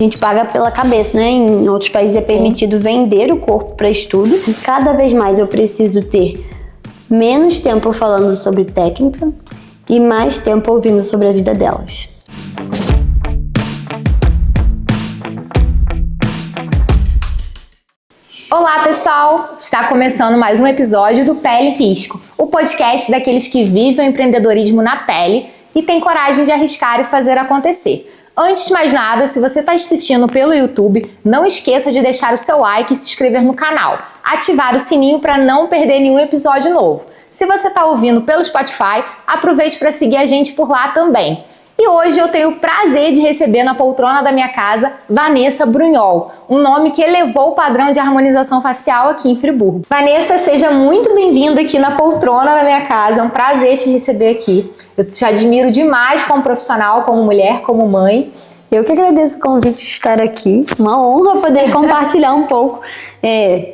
A gente paga pela cabeça, né? Em outros países é permitido vender o corpo para estudo. E cada vez mais eu preciso ter menos tempo falando sobre técnica e mais tempo ouvindo sobre a vida delas. Olá, pessoal! Está começando mais um episódio do Pele Risco, o podcast daqueles que vivem o empreendedorismo na pele e têm coragem de arriscar e fazer acontecer. Antes de mais nada, se você está assistindo pelo YouTube, não esqueça de deixar o seu like e se inscrever no canal. Ativar o sininho para não perder nenhum episódio novo. Se você está ouvindo pelo Spotify, aproveite para seguir a gente por lá também. E hoje eu tenho o prazer de receber na poltrona da minha casa Vanessa Brunhol, um nome que elevou o padrão de harmonização facial aqui em Friburgo. Vanessa, seja muito bem-vinda aqui na poltrona da minha casa, é um prazer te receber aqui. Eu te admiro demais como profissional, como mulher, como mãe. Eu que agradeço o convite de estar aqui, uma honra poder compartilhar um pouco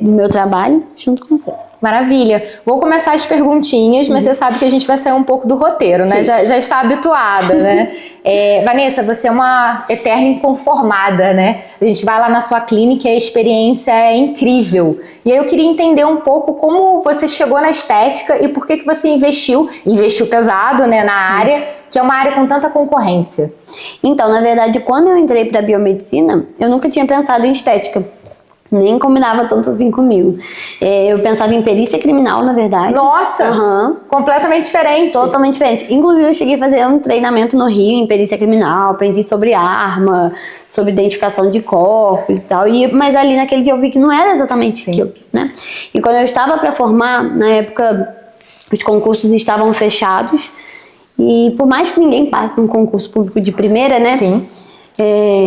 do meu trabalho junto com você. Maravilha. Vou começar as perguntinhas, mas você sabe que a gente vai sair um pouco do roteiro, né? Já está habituada, né? Vanessa, você é uma eterna inconformada, né? A gente vai lá na sua clínica e a experiência é incrível. E aí eu queria entender um pouco como você chegou na estética e por que você investiu pesado, né, na área, que é uma área com tanta concorrência. Então, na verdade, quando eu entrei para biomedicina, eu nunca tinha pensado em estética. Nem combinava tanto assim comigo. Eu pensava em perícia criminal, na verdade. Nossa! Completamente diferente. Totalmente diferente. Inclusive, eu cheguei a fazer um treinamento no Rio em perícia criminal, aprendi sobre arma, sobre identificação de corpos e tal. Mas ali naquele dia eu vi que não era exatamente aquilo, né? E quando eu estava para formar, na época, os concursos estavam fechados. E por mais que ninguém passe num concurso público de primeira, né? Sim.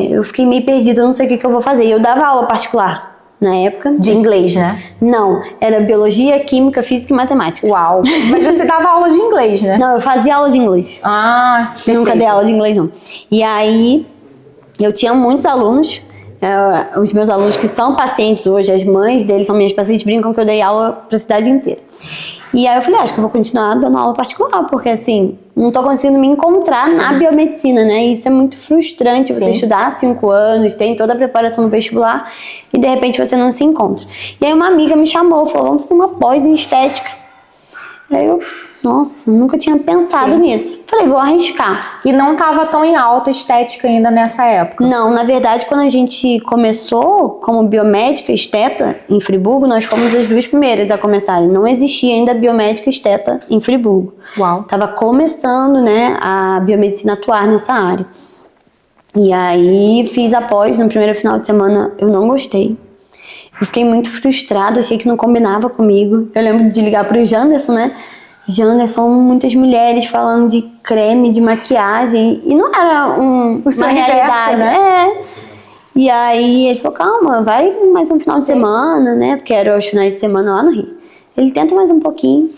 Eu fiquei meio perdida, eu não sei o que eu vou fazer. E eu dava aula particular na época. De inglês, né? Não, era biologia, química, física e matemática. Uau! Mas você dava aula de inglês, né? Não, eu fazia aula de inglês. Ah, perfeito. Nunca dei aula de inglês, não. E aí, eu tinha muitos alunos. Os meus alunos que são pacientes hoje, as mães deles são minhas pacientes, brincam que eu dei aula pra cidade inteira. E aí eu falei, acho que eu vou continuar dando aula particular, porque assim, não tô conseguindo me encontrar na biomedicina, né? E isso é muito frustrante, você estudar 5 anos, tem toda a preparação no vestibular e de repente você não se encontra. E aí uma amiga me chamou, falou, vamos fazer uma pós em estética. Aí eu, nossa, nunca tinha pensado nisso. Falei, vou arriscar. E não estava tão em alta estética ainda nessa época? Não, na verdade, quando a gente começou como biomédica esteta em Friburgo, nós fomos as 2 primeiras a começarem. Não existia ainda biomédica esteta em Friburgo. Uau! Tava começando, né, a biomedicina atuar nessa área. E aí fiz a pós, no primeiro final de semana eu não gostei. Eu fiquei muito frustrada, achei que não combinava comigo. Eu lembro de ligar pro Janderson, né? Janderson, muitas mulheres falando de creme, de maquiagem, e não era uma realidade, né? E aí ele falou, calma, vai mais um final de semana, né? Porque eram os finais de semana lá no Rio. Ele tenta mais um pouquinho.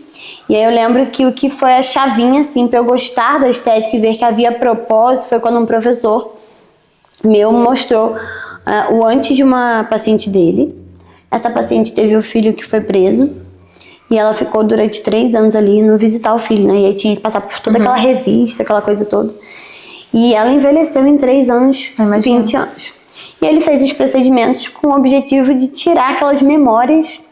E aí eu lembro que o que foi a chavinha, assim, pra eu gostar da estética e ver que havia propósito, foi quando um professor meu mostrou o antes de uma paciente dele. Essa paciente teve um filho que foi preso. E ela ficou durante 3 anos ali no visitar o filho, né? E aí tinha que passar por toda aquela revista, aquela coisa toda. E ela envelheceu em 3 anos, 20 anos. E ele fez os procedimentos com o objetivo de tirar aquelas memórias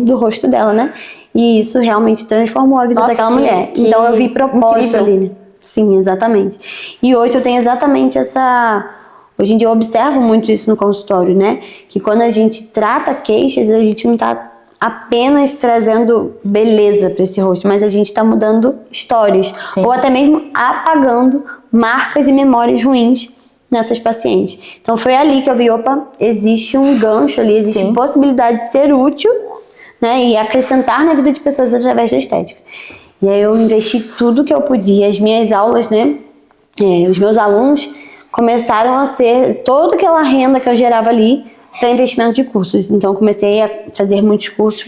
do rosto dela, né? E isso realmente transformou a vida daquela mulher. Então eu vi propósito ali, né? Sim, exatamente. E hoje eu tenho exatamente essa... Hoje em dia eu observo muito isso no consultório, né? Que quando a gente trata queixas, a gente não tá apenas trazendo beleza para esse rosto, mas a gente está mudando histórias. Ou até mesmo apagando marcas e memórias ruins nessas pacientes. Então foi ali que eu vi, opa, existe um gancho ali, existe possibilidade de ser útil, né, e acrescentar na vida de pessoas através da estética. E aí eu investi tudo que eu podia. As minhas aulas, né, os meus alunos começaram a ser toda aquela renda que eu gerava ali para investimento de cursos. Então comecei a fazer muitos cursos.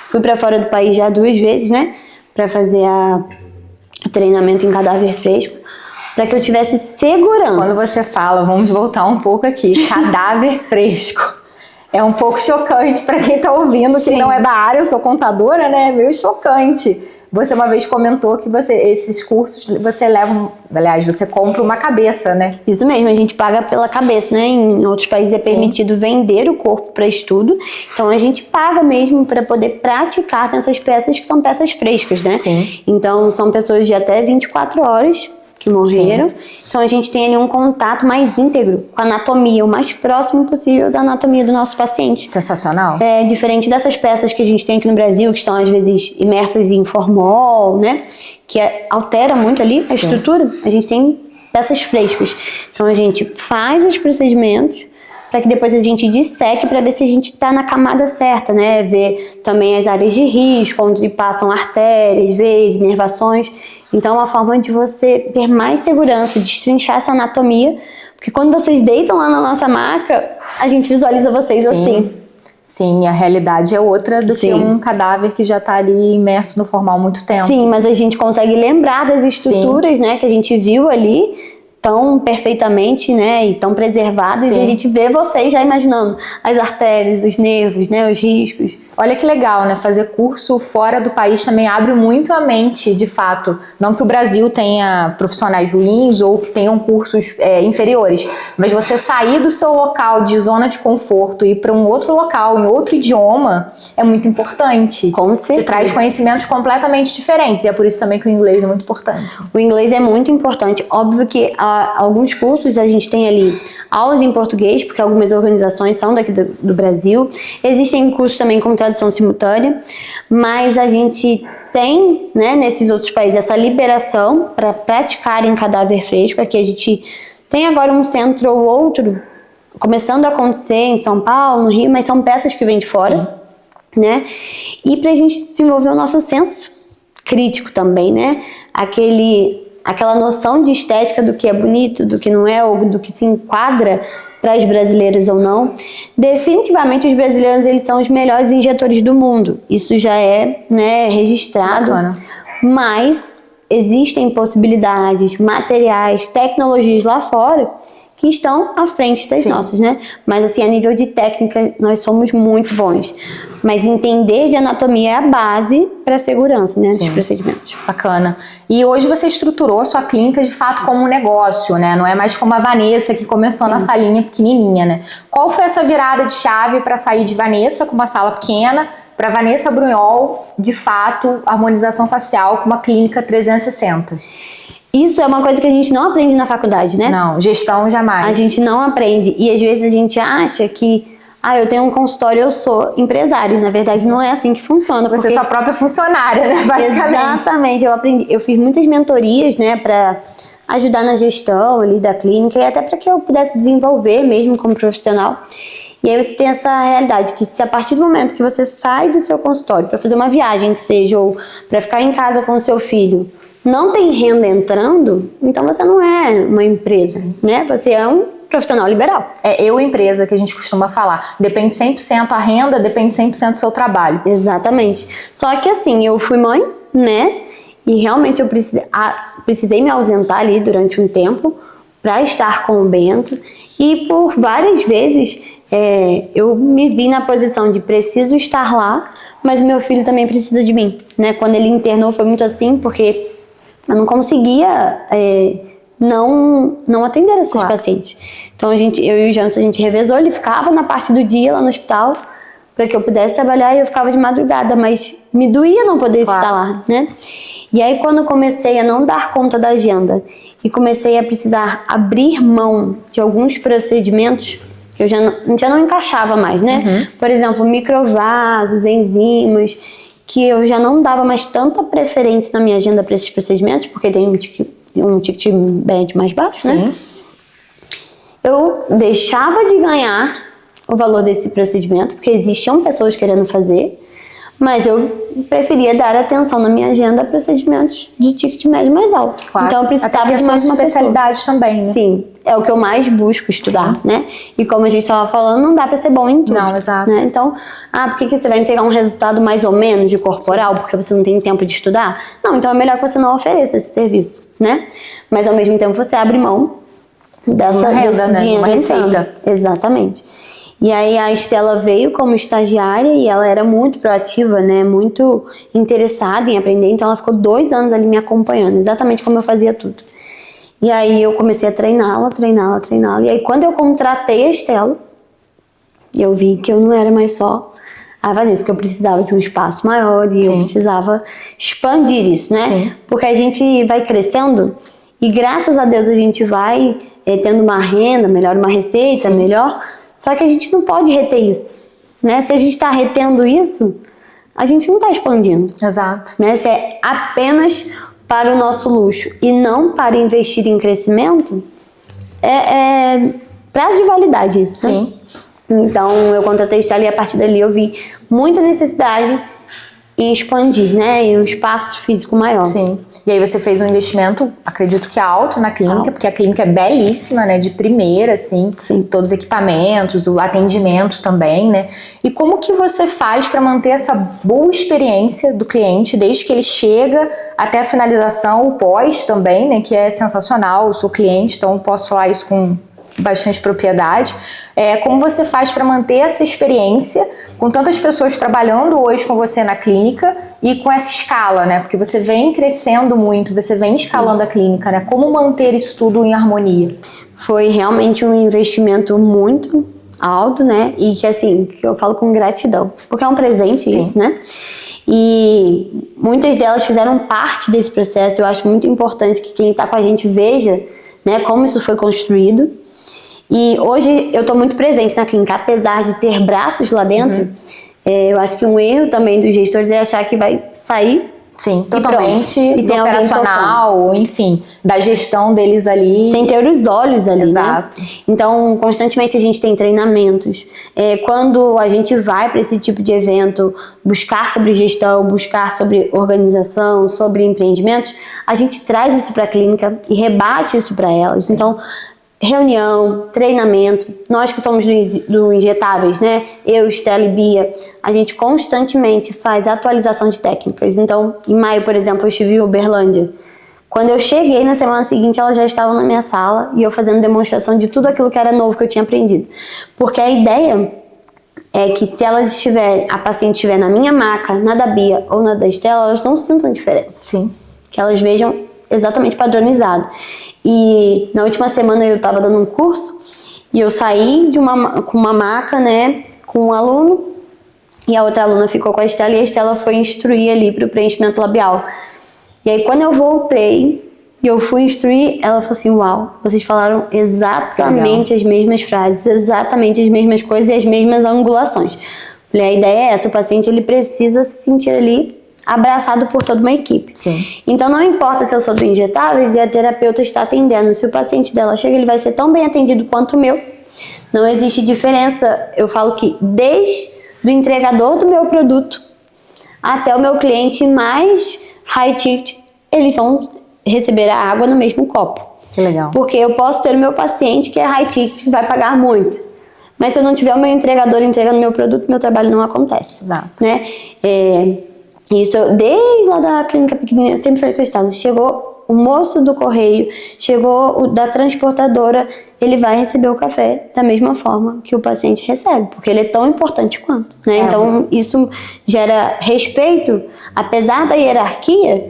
Fui para fora do país já 2 vezes, né, para fazer o treinamento em cadáver fresco, para que eu tivesse segurança. Quando você fala, vamos voltar um pouco aqui, cadáver fresco. É um pouco chocante para quem está ouvindo, quem não é da área, eu sou contadora, né? É meio chocante. Você uma vez comentou que esses cursos você leva, aliás, você compra uma cabeça, né? Isso mesmo, a gente paga pela cabeça, né? Em outros países é permitido vender o corpo para estudo, então a gente paga mesmo para poder praticar nessas peças que são peças frescas, né? Sim. Então são pessoas de até 24 horas que morreram. Sim. Então a gente tem ali um contato mais íntegro com a anatomia, o mais próximo possível da anatomia do nosso paciente. Sensacional. É diferente dessas peças que a gente tem aqui no Brasil, que estão às vezes imersas em formol, né? Que altera muito ali a estrutura. A gente tem peças frescas. Então a gente faz os procedimentos para que depois a gente disseque para ver se a gente está na camada certa, né? Ver também as áreas de risco, onde passam artérias, veias, inervações. Então é uma forma de você ter mais segurança, de destrinchar essa anatomia, porque quando vocês deitam lá na nossa maca, a gente visualiza vocês assim. Sim, a realidade é outra do que um cadáver que já está ali imerso no formal há muito tempo. Sim, mas a gente consegue lembrar das estruturas, né, que a gente viu ali, tão perfeitamente, né, e tão preservados, e a gente vê vocês já imaginando as artérias, os nervos, né, os riscos. Olha que legal, né? Fazer curso fora do país também abre muito a mente, de fato. Não que o Brasil tenha profissionais ruins ou que tenham cursos inferiores, mas você sair do seu local de zona de conforto e ir para um outro local, em outro idioma, é muito importante. Com certeza. Te traz conhecimentos completamente diferentes, e é por isso também que o inglês é muito importante. O inglês é muito importante. Óbvio que alguns cursos a gente tem ali aulas em português, porque algumas organizações são daqui do Brasil. Existem cursos também com tradução simultânea, mas a gente tem, né, nesses outros países essa liberação para praticar em cadáver fresco. Aqui a gente tem agora um centro ou outro começando a acontecer em São Paulo, no Rio, mas são peças que vêm de fora, né? E para a gente desenvolver o nosso senso crítico também, né? Aquela noção de estética do que é bonito, do que não é, ou do que se enquadra para os brasileiros ou não. Definitivamente os brasileiros, eles são os melhores injetores do mundo. Isso já é, né, registrado. Bacana. Mas existem possibilidades, materiais, tecnologias lá fora que estão à frente das nossas, né? Mas assim, a nível de técnica, nós somos muito bons. Mas entender de anatomia é a base para a segurança, né, dos procedimentos. Bacana. E hoje você estruturou a sua clínica de fato como um negócio, né? Não é mais como a Vanessa que começou na salinha pequenininha, né? Qual foi essa virada de chave para sair de Vanessa com uma sala pequena para Vanessa Brunhol, de fato, harmonização facial com uma clínica 360? Isso é uma coisa que a gente não aprende na faculdade, né? Não, gestão jamais. A gente não aprende. E às vezes a gente acha que eu tenho um consultório, eu sou empresária. E na verdade não é assim que funciona. Você é sua própria funcionária, né? Basicamente. Exatamente. Eu fiz muitas mentorias, né, para ajudar na gestão ali da clínica e até para que eu pudesse desenvolver mesmo como profissional. E aí você tem essa realidade que se a partir do momento que você sai do seu consultório para fazer uma viagem que seja, ou para ficar em casa com o seu filho, não tem renda entrando, então você não é uma empresa, né? Você é um profissional liberal. É empresa que a gente costuma falar. Depende 100% a renda, depende 100% do seu trabalho. Exatamente. Só que assim, eu fui mãe, né? E realmente eu precisei me ausentar ali durante um tempo para estar com o Bento. E por várias vezes eu me vi na posição de preciso estar lá, mas o meu filho também precisa de mim, né? Quando ele internou foi muito assim, porque eu não conseguia não atender esses pacientes. Então eu e o Janson, a gente revezou, ele ficava na parte do dia lá no hospital para que eu pudesse trabalhar e eu ficava de madrugada, mas me doía não poder estar lá, né? E aí quando eu comecei a não dar conta da agenda e comecei a precisar abrir mão de alguns procedimentos que eu já não encaixava mais, né? Por exemplo, microvasos, enzimas, que eu já não dava mais tanta preferência na minha agenda para esses procedimentos, porque tem um ticket médio mais baixo, né? Eu deixava de ganhar o valor desse procedimento, porque existiam pessoas querendo fazer, mas eu preferia dar atenção na minha agenda a procedimentos de ticket médio mais alto. Claro. Então eu precisava de mais uma especialidade também, né? Sim, é o que eu mais busco estudar, né? E como a gente estava falando, não dá para ser bom em tudo. Não, exato. Né? Então, por que você vai entregar um resultado mais ou menos de corporal porque você não tem tempo de estudar? Não, então é melhor que você não ofereça esse serviço, né? Mas ao mesmo tempo você abre mão desse renda, né? dinheiro. Uma receita. Exatamente. E aí a Estela veio como estagiária e ela era muito proativa, né? Muito interessada em aprender. Então ela ficou 2 anos ali me acompanhando, exatamente como eu fazia tudo. E aí eu comecei a treiná-la. E aí quando eu contratei a Estela, eu vi que eu não era mais só a Vanessa, que eu precisava de um espaço maior e eu precisava expandir isso, né? Sim. Porque a gente vai crescendo e graças a Deus a gente vai tendo uma renda melhor, uma receita melhor. Só que a gente não pode reter isso, né? Se a gente está retendo isso, a gente não está expandindo. Exato. Né? Se é apenas para o nosso luxo e não para investir em crescimento, é prazo de validade isso, né? Sim. Então eu contratei a Estela e a partir dali eu vi muita necessidade em expandir, né? Em um espaço físico maior. Sim. E aí você fez um investimento, acredito que alto na clínica, porque a clínica é belíssima, né? De primeira, assim. Sim. Todos os equipamentos, o atendimento também, né? E como que você faz para manter essa boa experiência do cliente, desde que ele chega até a finalização, o pós também, né? Que é sensacional, eu sou cliente, então posso falar isso com bastante propriedade. Como você faz para manter essa experiência com tantas pessoas trabalhando hoje com você na clínica e com essa escala, né? Porque você vem crescendo muito, você vem escalando a clínica, né? Como manter isso tudo em harmonia? Foi realmente um investimento muito alto, né? E que assim, que eu falo com gratidão, porque é um presente isso, né? E muitas delas fizeram parte desse processo. Eu acho muito importante que quem está com a gente veja, né, como isso foi construído. E hoje eu estou muito presente na clínica, apesar de ter braços lá dentro. Eu acho que um erro também dos gestores é achar que vai sair. Sim, totalmente e tem operacional, enfim, da gestão deles ali. Sem ter os olhos ali, Exato. né? Então, constantemente a gente tem treinamentos. Quando a gente vai para esse tipo de evento, buscar sobre gestão, buscar sobre organização, sobre empreendimentos, a gente traz isso para a clínica e rebate isso para elas. Então, reunião, treinamento, nós que somos do Injetáveis, né? Eu, Estela e Bia, a gente constantemente faz atualização de técnicas. Então, em maio, por exemplo, eu estive em Uberlândia. Quando eu cheguei na semana seguinte, elas já estavam na minha sala e eu fazendo demonstração de tudo aquilo que era novo que eu tinha aprendido. Porque a ideia é que se a paciente estiver na minha maca, na da Bia ou na da Estela, elas não sintam diferença. Sim. Que elas vejam exatamente padronizado. E na última semana eu estava dando um curso e eu saí com uma maca, né, com um aluno, e a outra aluna ficou com a Estela e a Estela foi instruir ali para o preenchimento labial. E aí quando eu voltei e eu fui instruir, ela falou assim: uau, vocês falaram exatamente as mesmas frases, exatamente as mesmas coisas e as mesmas angulações. A ideia é essa, o paciente ele precisa se sentir ali abraçado por toda uma equipe. Sim. Então não importa se eu sou do Injetáveis e a terapeuta está atendendo, se o paciente dela chega, ele vai ser tão bem atendido quanto o meu. Não existe diferença. Eu falo que desde o entregador do meu produto até o meu cliente mais high ticket, eles vão receber a água no mesmo copo. Que legal. Porque eu posso ter o meu paciente que é high ticket, que vai pagar muito. Mas se eu não tiver o meu entregador entregando meu produto, meu trabalho não acontece. Exato. Né? Isso, desde lá da clínica pequenininha, eu sempre falei com o Estado, chegou o moço do correio, chegou o da transportadora, ele vai receber o café da mesma forma que o paciente recebe, porque ele é tão importante quanto, né? Então, isso gera respeito, apesar da hierarquia,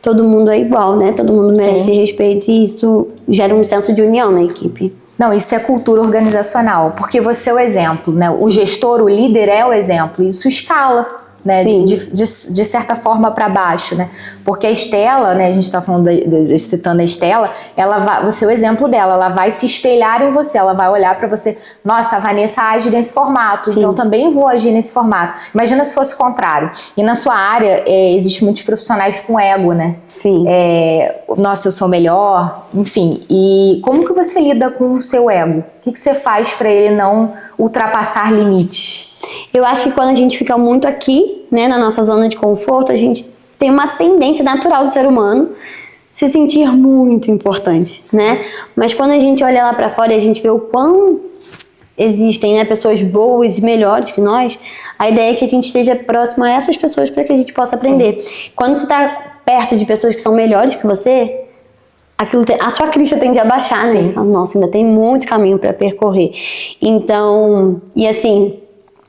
todo mundo é igual, né? Todo mundo merece respeito e isso gera um senso de união na equipe. Não, isso é cultura organizacional, porque você é o exemplo, né? O gestor, o líder é o exemplo, isso escala. Né, de certa forma para baixo, né? Porque a Estela, né, a gente está falando citando a Estela, você é o exemplo dela, ela vai se espelhar em você, ela vai olhar para você, nossa, a Vanessa age nesse formato, então eu também vou agir nesse formato. Imagina se fosse o contrário. E na sua área existem muitos profissionais com ego, né? Sim. Nossa, eu sou melhor, enfim. E como que você lida com o seu ego? O que você faz para ele não ultrapassar limites? Eu acho que quando a gente fica muito aqui, né, na nossa zona de conforto, a gente tem uma tendência natural do ser humano se sentir muito importante, né? Mas quando a gente olha lá pra fora e a gente vê o quão existem, né, pessoas boas e melhores que nós, a ideia é que a gente esteja próximo a essas pessoas para que a gente possa aprender. Quando você tá perto de pessoas que são melhores que você, a sua crista tende a baixar, né? Você fala, nossa, ainda tem muito caminho para percorrer. Então, e assim,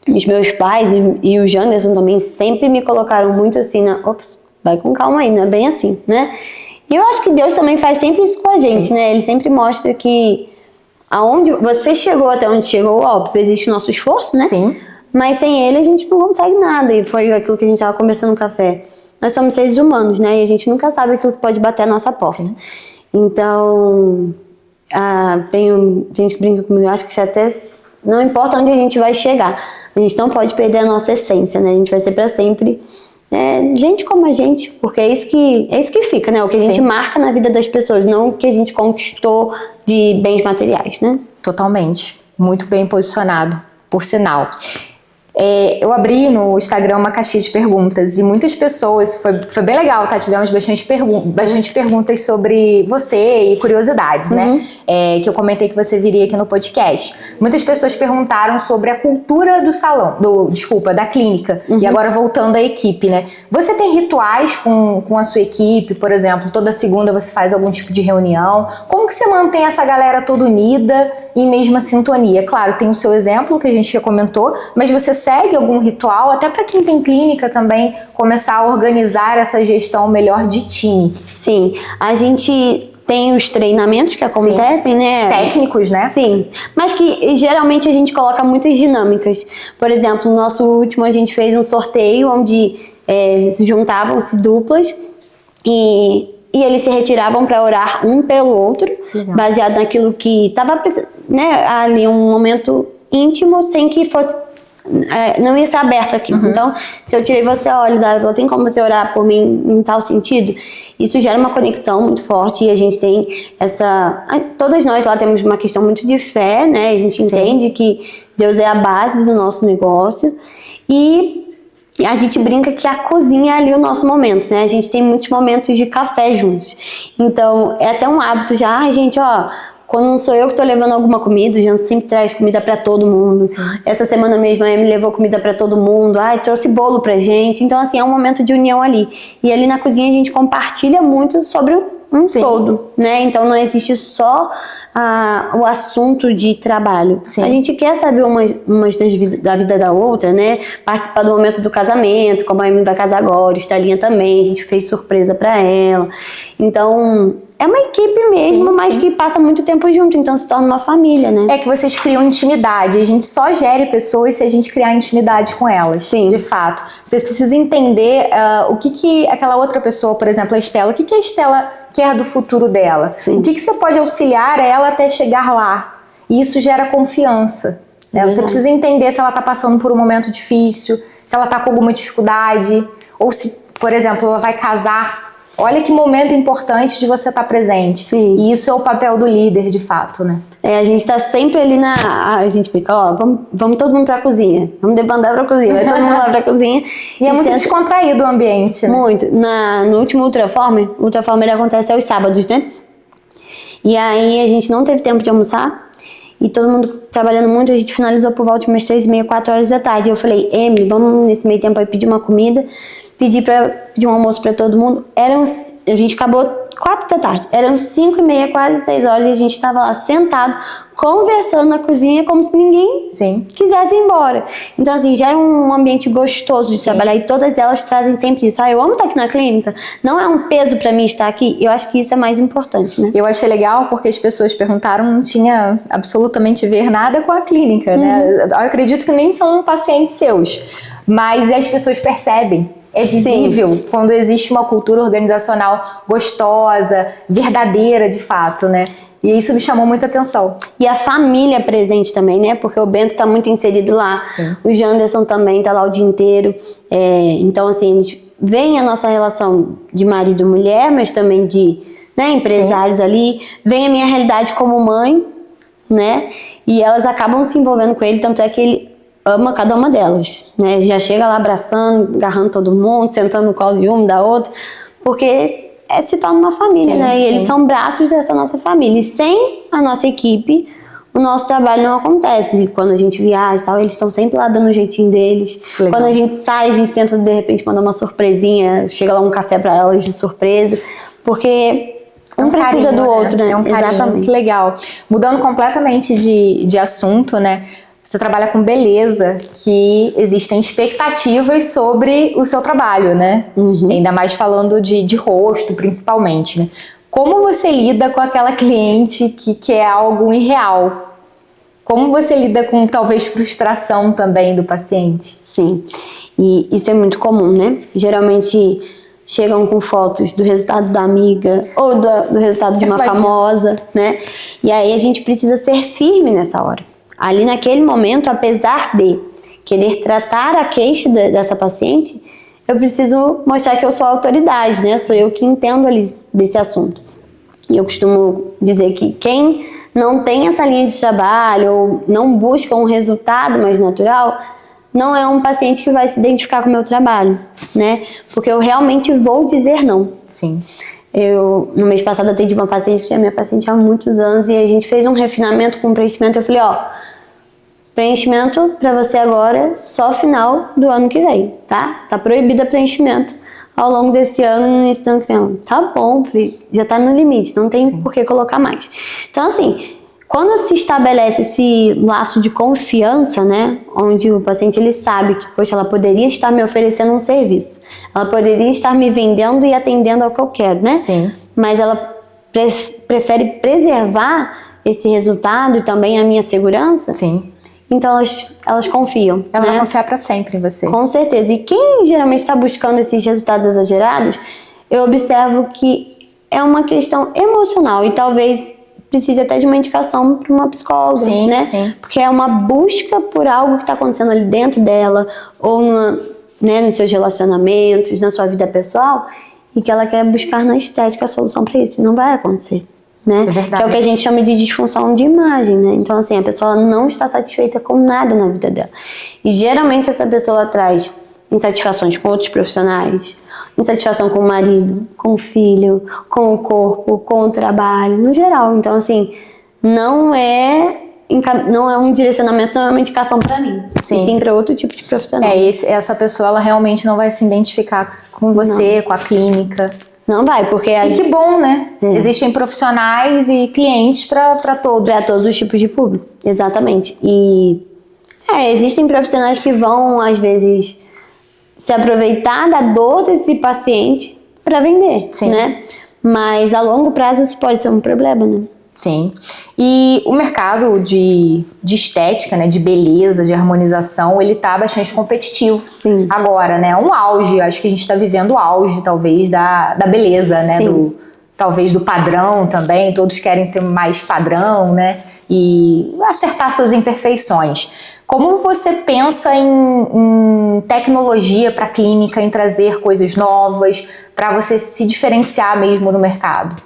os meus pais e o Janderson também sempre me colocaram muito assim, ops, vai com calma aí, não é bem assim, né? E eu acho que Deus também faz sempre isso com a gente, né? Ele sempre mostra que aonde você chegou até onde chegou, óbvio, existe o nosso esforço, né? Sim. Mas sem ele a gente não consegue nada. E foi aquilo que a gente estava conversando no café. Nós somos seres humanos, né? E a gente nunca sabe aquilo que pode bater a nossa porta. Sim. Então, tem gente que brinca comigo, acho que até não importa onde a gente vai chegar, a gente não pode perder a nossa essência, né? A gente vai ser para sempre gente como a gente, porque é isso que fica, né? O que a gente marca na vida das pessoas, não o que a gente conquistou de bens materiais, né? Totalmente. Muito bem posicionado, por sinal. Eu abri no Instagram uma caixinha de perguntas e muitas pessoas, foi bem legal, tá? Tivemos bastante perguntas sobre você e curiosidades, né? Que eu comentei que você viria aqui no podcast. Muitas pessoas perguntaram sobre a cultura do salão, da clínica. E agora voltando à equipe, né? Você tem rituais com a sua equipe, por exemplo, toda segunda você faz algum tipo de reunião? Como que você mantém essa galera toda unida e em mesma sintonia? Claro, tem o seu exemplo que a gente já comentou, mas você segue algum ritual, até para quem tem clínica também, começar a organizar essa gestão melhor de time? Sim, a gente tem os treinamentos que acontecem, né? Técnicos, né? Sim, mas que geralmente a gente coloca muitas dinâmicas. Por exemplo, no nosso último a gente fez um sorteio onde juntavam-se duplas e eles se retiravam para orar um pelo outro, baseado naquilo que estava, né, ali um momento íntimo, sem que fosse não ia ser aberto aquilo. Então, se eu tirei você, olha, Davi, tem como você orar por mim em tal sentido? Isso gera uma conexão muito forte e a gente tem todas nós lá temos uma questão muito de fé, né? A gente entende que Deus é a base do nosso negócio e a gente brinca que a cozinha é ali o nosso momento, né? A gente tem muitos momentos de café juntos. Então, é até um hábito já, gente, quando não sou eu que tô levando alguma comida, o Jean sempre traz comida pra todo mundo. Essa semana mesmo a Amy levou comida pra todo mundo. Trouxe bolo pra gente. Então, assim, é um momento de união ali. E ali na cozinha a gente compartilha muito sobre um todo, né? Então não existe só o assunto de trabalho. A gente quer saber umas da vida da outra, né? Participar do momento do casamento, como a Amy da casa agora, Estalinha também, a gente fez surpresa pra ela. Então, é uma equipe mesmo, mas que passa muito tempo junto, então se torna uma família, né? É que vocês criam intimidade, a gente só gere pessoas se a gente criar intimidade com elas, de fato. Vocês precisam entender o que aquela outra pessoa, por exemplo, a Estela, o que a Estela quer do futuro dela? O que você pode auxiliar ela até chegar lá? E isso gera confiança. Né? Você precisa entender se ela está passando por um momento difícil, se ela está com alguma dificuldade, ou se, por exemplo, ela vai casar. Olha que momento importante de você estar presente. E isso é o papel do líder, de fato, né? A gente tá sempre ali a gente fica, vamos todo mundo pra cozinha. Vamos debandar pra cozinha. Vai todo mundo lá pra cozinha. E é muito descontraído o ambiente, né? Muito. No último Ultraformer, o Ultraformer acontece aos sábados, né? E aí a gente não teve tempo de almoçar. E todo mundo trabalhando muito, a gente finalizou por volta de umas 3h30, 4 horas da tarde. Eu falei, Emily, vamos nesse meio tempo aí pedir uma comida. Pedir um almoço pra todo mundo. A gente acabou 4 da tarde. Eram 5h30, quase 6 horas, e a gente estava lá sentado, conversando na cozinha, como se ninguém quisesse ir embora. Então, assim, já era um ambiente gostoso de trabalhar, e todas elas trazem sempre isso. Eu amo estar aqui na clínica, não é um peso pra mim estar aqui, eu acho que isso é mais importante, né? Eu achei legal porque as pessoas perguntaram, não tinha absolutamente a ver nada com a clínica, né? Eu acredito que nem são pacientes seus, mas as pessoas percebem. É visível quando existe uma cultura organizacional gostosa, verdadeira de fato, né? E isso me chamou muita atenção. E a família presente também, né? Porque o Bento tá muito inserido lá. O Janderson também tá lá o dia inteiro. Então, assim, eles veem a nossa relação de marido e mulher, mas também de empresários ali. Vem a minha realidade como mãe, né? E elas acabam se envolvendo com ele, tanto é que ele ama cada uma delas, né? Já chega lá abraçando, agarrando todo mundo, sentando no colo de uma, da outra, porque se torna uma família, né? E eles são braços dessa nossa família. E sem a nossa equipe, o nosso trabalho não acontece. E quando a gente viaja e tal, eles estão sempre lá dando um jeitinho deles. Quando a gente sai, a gente tenta, de repente, mandar uma surpresinha, chega lá um café pra elas de surpresa, porque Um precisa do outro, né? É um carinho. Exatamente. Que legal. Mudando completamente de assunto, né? Você trabalha com beleza, que existem expectativas sobre o seu trabalho, né? Ainda mais falando de rosto, principalmente, né? Como você lida com aquela cliente que quer algo irreal? Como você lida com talvez frustração também do paciente? Sim, e isso é muito comum, né? Geralmente chegam com fotos do resultado da amiga ou do resultado de uma famosa, né? E aí a gente precisa ser firme nessa hora. Ali naquele momento, apesar de querer tratar a queixa dessa paciente, eu preciso mostrar que eu sou a autoridade, né? Sou eu que entendo ali desse assunto. E eu costumo dizer que quem não tem essa linha de trabalho ou não busca um resultado mais natural, não é um paciente que vai se identificar com o meu trabalho, né? Porque eu realmente vou dizer não. Sim. No mês passado, atendi uma paciente que é minha paciente há muitos anos e a gente fez um refinamento com preenchimento. Eu falei, preenchimento pra você agora só final do ano que vem, tá? Tá proibido preenchimento ao longo desse ano e no início do ano que vem. Tá bom, já tá no limite, não tem por que colocar mais. Então, assim, quando se estabelece esse laço de confiança, né, onde o paciente ele sabe que, poxa, ela poderia estar me oferecendo um serviço, ela poderia estar me vendendo e atendendo ao que eu quero, né? Sim. Mas ela prefere preservar esse resultado e também a minha segurança. Sim. Então elas confiam. Ela né? vai confiar pra sempre em você. Com certeza. E quem geralmente está buscando esses resultados exagerados, eu observo que é uma questão emocional e talvez precise até de uma indicação para uma psicóloga, Sim, né? sim. Porque é uma busca por algo que está acontecendo ali dentro dela ou nos seus relacionamentos, na sua vida pessoal e que ela quer buscar na estética a solução para isso. E não vai acontecer. Né? É verdade. Que é o que a gente chama de disfunção de imagem, né? Então, assim, a pessoa não está satisfeita com nada na vida dela. E geralmente essa pessoa traz insatisfações com outros profissionais, insatisfação com o marido, com o filho, com o corpo, com o trabalho, no geral. Então, assim, não é um direcionamento, não é uma indicação para mim. Sim. E sim para outro tipo de profissional. Essa pessoa, ela realmente não vai se identificar com você, com a clínica. Não vai, porque... E que bom, né? Existem profissionais e clientes para todos. Para todos os tipos de público, exatamente. E existem profissionais que vão, às vezes, se aproveitar da dor desse paciente para vender, Sim. né? Mas a longo prazo isso pode ser um problema, né? Sim. E o mercado de estética, né, de beleza, de harmonização, ele tá bastante competitivo. Sim. Agora, né, um auge, acho que a gente tá vivendo o auge, talvez, da beleza, né? Sim. Talvez do padrão também, todos querem ser mais padrão, né? E acertar suas imperfeições. Como você pensa em tecnologia para a clínica, em trazer coisas novas, para você se diferenciar mesmo no mercado?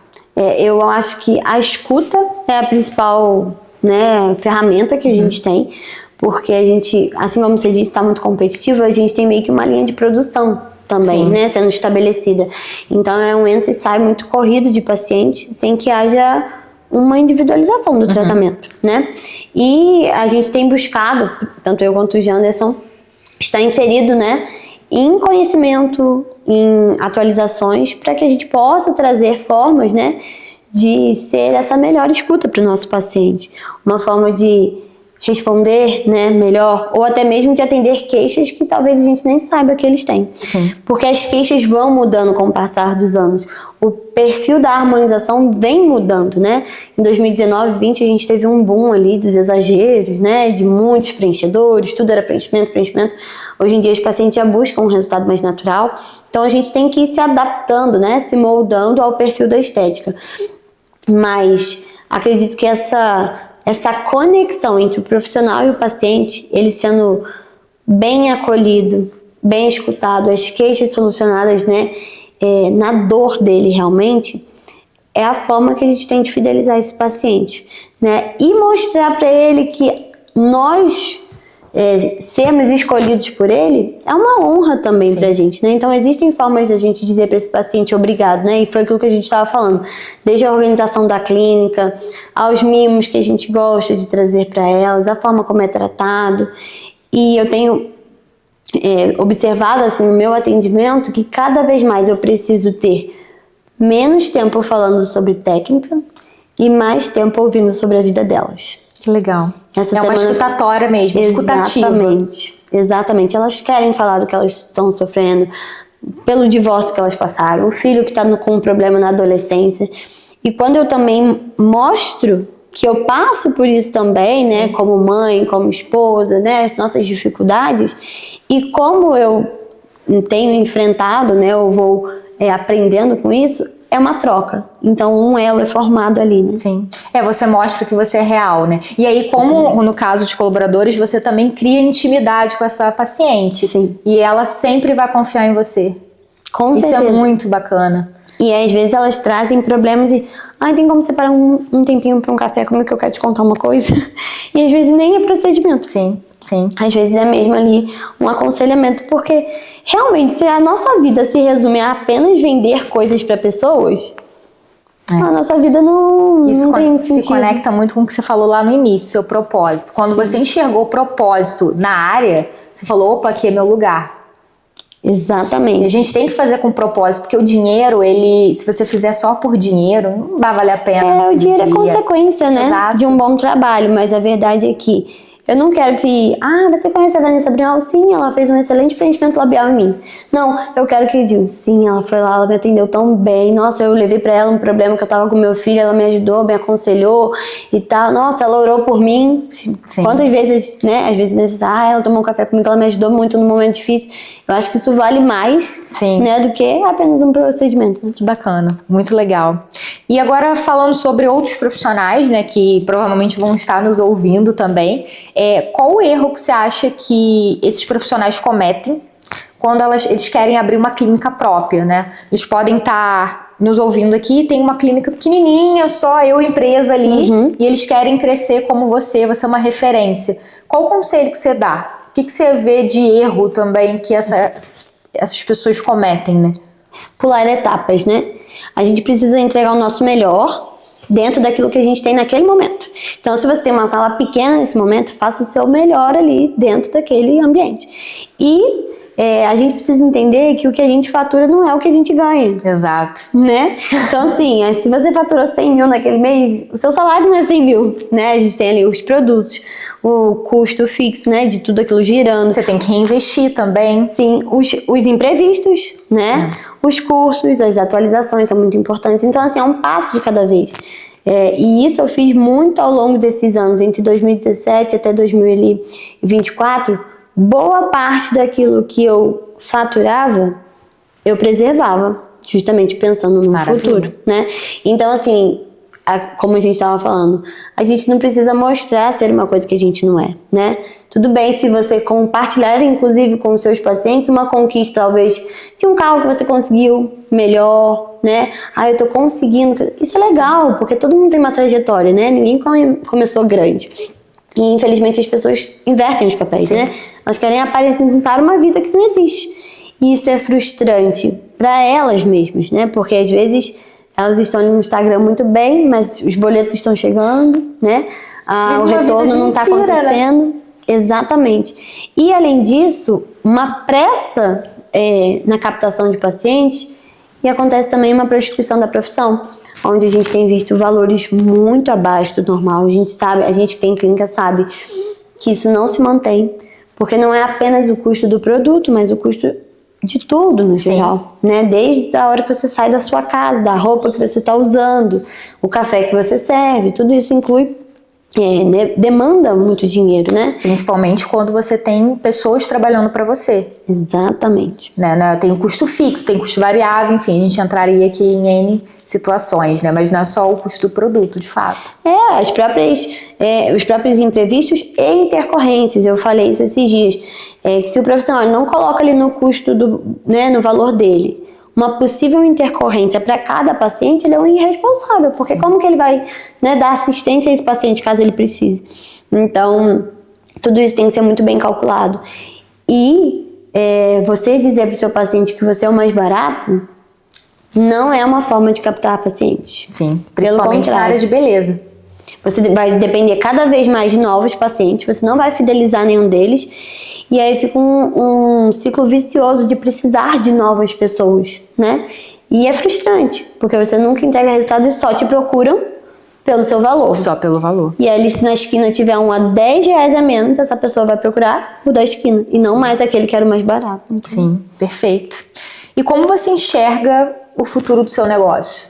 Eu acho que a escuta é a principal, né, ferramenta que a gente tem, porque a gente, assim como você disse, está muito competitivo, a gente tem meio que uma linha de produção também, Sim. né, sendo estabelecida. Então é um entra e sai muito corrido de paciente, sem que haja uma individualização do tratamento, né? E a gente tem buscado, tanto eu quanto o Janderson, está inserido, né, em conhecimento, em atualizações, para que a gente possa trazer formas, né, de ser essa melhor escuta para o nosso paciente. Uma forma de responder, né, melhor, ou até mesmo de atender queixas que talvez a gente nem saiba que eles têm. Sim. Porque as queixas vão mudando com o passar dos anos. O perfil da harmonização vem mudando, né? Em 2019, 2020, a gente teve um boom ali dos exageros, né? De muitos preenchedores, tudo era preenchimento, preenchimento. Hoje em dia, os pacientes já buscam um resultado mais natural. Então, a gente tem que ir se adaptando, né? Se moldando ao perfil da estética. Mas acredito que essa conexão entre o profissional e o paciente, ele sendo bem acolhido, bem escutado, as queixas solucionadas, né, na dor dele realmente, é a forma que a gente tem de fidelizar esse paciente, né, e mostrar para ele que nós sermos escolhidos por ele é uma honra também pra gente, né? Então existem formas da gente dizer para esse paciente obrigado, né? E foi aquilo que a gente estava falando, desde a organização da clínica, aos mimos que a gente gosta de trazer para elas, a forma como é tratado. E eu tenho observado assim no meu atendimento que cada vez mais eu preciso ter menos tempo falando sobre técnica e mais tempo ouvindo sobre a vida delas. Que legal. Essa uma semana... escutatória mesmo, escutativa. Exatamente. Elas querem falar do que elas estão sofrendo, pelo divórcio que elas passaram, o filho que está com um problema na adolescência. E quando eu também mostro que eu passo por isso também, né, como mãe, como esposa, né, as nossas dificuldades, e como eu tenho enfrentado, né, eu vou aprendendo com isso, é uma troca. Então, um elo é formado ali, né? Sim. Você mostra que você é real, né? E aí, como no caso de colaboradores, você também cria intimidade com essa paciente. Sim. E ela sempre vai confiar em você. Com certeza. Isso é muito bacana. E às vezes elas trazem problemas e... tem como separar um tempinho para um café comigo que eu quero te contar uma coisa? E às vezes nem é procedimento. Sim. Às vezes é mesmo ali um aconselhamento, porque realmente se a nossa vida se resume a apenas vender coisas para pessoas, a nossa vida não tem sentido. Se conecta muito com o que você falou lá no início, seu propósito. Quando você enxergou o propósito na área, você falou, opa, aqui é meu lugar. Exatamente. E a gente tem que fazer com propósito, porque o dinheiro, se você fizer só por dinheiro, não vai valer a pena. O dinheiro é consequência, né? Exato. De um bom trabalho, mas a verdade é que eu não quero que... você conhece a Vanessa Brial? Sim, ela fez um excelente preenchimento labial em mim. Não, eu quero que diga, sim, ela foi lá, ela me atendeu tão bem. Nossa, eu levei pra ela um problema que eu tava com meu filho, ela me ajudou, me aconselhou e tal. Nossa, ela orou por mim. Sim. Quantas vezes, né? Às vezes necessário, ela tomou um café comigo, ela me ajudou muito no momento difícil. Eu acho que isso vale mais, né, do que apenas um procedimento. Né? Que bacana, muito legal. E agora falando sobre outros profissionais, né, que provavelmente vão estar nos ouvindo também, qual o erro que você acha que esses profissionais cometem quando eles querem abrir uma clínica própria, né? Eles podem estar nos ouvindo aqui, tem uma clínica pequenininha, só eu, empresa ali, e eles querem crescer como você é uma referência. Qual o conselho que você dá? O que você vê de erro também que essas pessoas cometem, né? Pular etapas, né? A gente precisa entregar o nosso melhor dentro daquilo que a gente tem naquele momento. Então, se você tem uma sala pequena nesse momento, faça o seu melhor ali dentro daquele ambiente. E a gente precisa entender que o que a gente fatura não é o que a gente ganha. Exato. Né? Então, assim, se você faturou 100 mil naquele mês, o seu salário não é 100 mil, né? A gente tem ali os produtos, o custo fixo, né? De tudo aquilo girando. Você tem que reinvestir também. Sim, os imprevistos, né? Os cursos, as atualizações são muito importantes. Então, assim, é um passo de cada vez. E isso eu fiz muito ao longo desses anos, entre 2017 até 2024. Boa parte daquilo que eu faturava, eu preservava, justamente pensando no futuro, né? Então, assim, como a gente estava falando, a gente não precisa mostrar ser uma coisa que a gente não é, né? Tudo bem se você compartilhar, inclusive, com os seus pacientes, uma conquista, talvez, de um carro que você conseguiu melhor, né? Eu tô conseguindo. Isso é legal, porque todo mundo tem uma trajetória, né? Ninguém começou grande. E, infelizmente, as pessoas invertem os papéis, né? Elas querem aparentar uma vida que não existe. E isso é frustrante para elas mesmas, né? Porque, às vezes, elas estão ali no Instagram muito bem, mas os boletos estão chegando, né? O retorno não está acontecendo. Né? Exatamente. E, além disso, uma pressa na captação de pacientes, e acontece também uma prostituição da profissão, onde a gente tem visto valores muito abaixo do normal. A gente que tem clínica sabe que isso não se mantém, porque não é apenas o custo do produto, mas o custo de tudo no geral, né? Desde a hora que você sai da sua casa, da roupa que você está usando, o café que você serve, tudo isso inclui, demanda muito dinheiro, né? Principalmente quando você tem pessoas trabalhando para você. Exatamente. Né? Tem um custo fixo, tem custo variável, enfim, a gente entraria aqui em N situações, né? Mas não é só o custo do produto, de fato. Os próprios imprevistos e intercorrências, eu falei isso esses dias, que se o profissional não coloca ali no custo, no valor dele, uma possível intercorrência para cada paciente, ele é um irresponsável, porque como que ele vai, dar assistência a esse paciente caso ele precise? Então, tudo isso tem que ser muito bem calculado. E você dizer para o seu paciente que você é o mais barato não é uma forma de captar pacientes. Sim, principalmente na área de beleza. Você vai depender cada vez mais de novos pacientes, você não vai fidelizar nenhum deles, e aí fica um ciclo vicioso de precisar de novas pessoas, né? E é frustrante, porque você nunca entrega resultado e só te procuram pelo seu valor. Só pelo valor. E aí, se na esquina tiver um a R$10 a menos, essa pessoa vai procurar o da esquina e não mais aquele que era o mais barato. Sim, perfeito. E como você enxerga o futuro do seu negócio?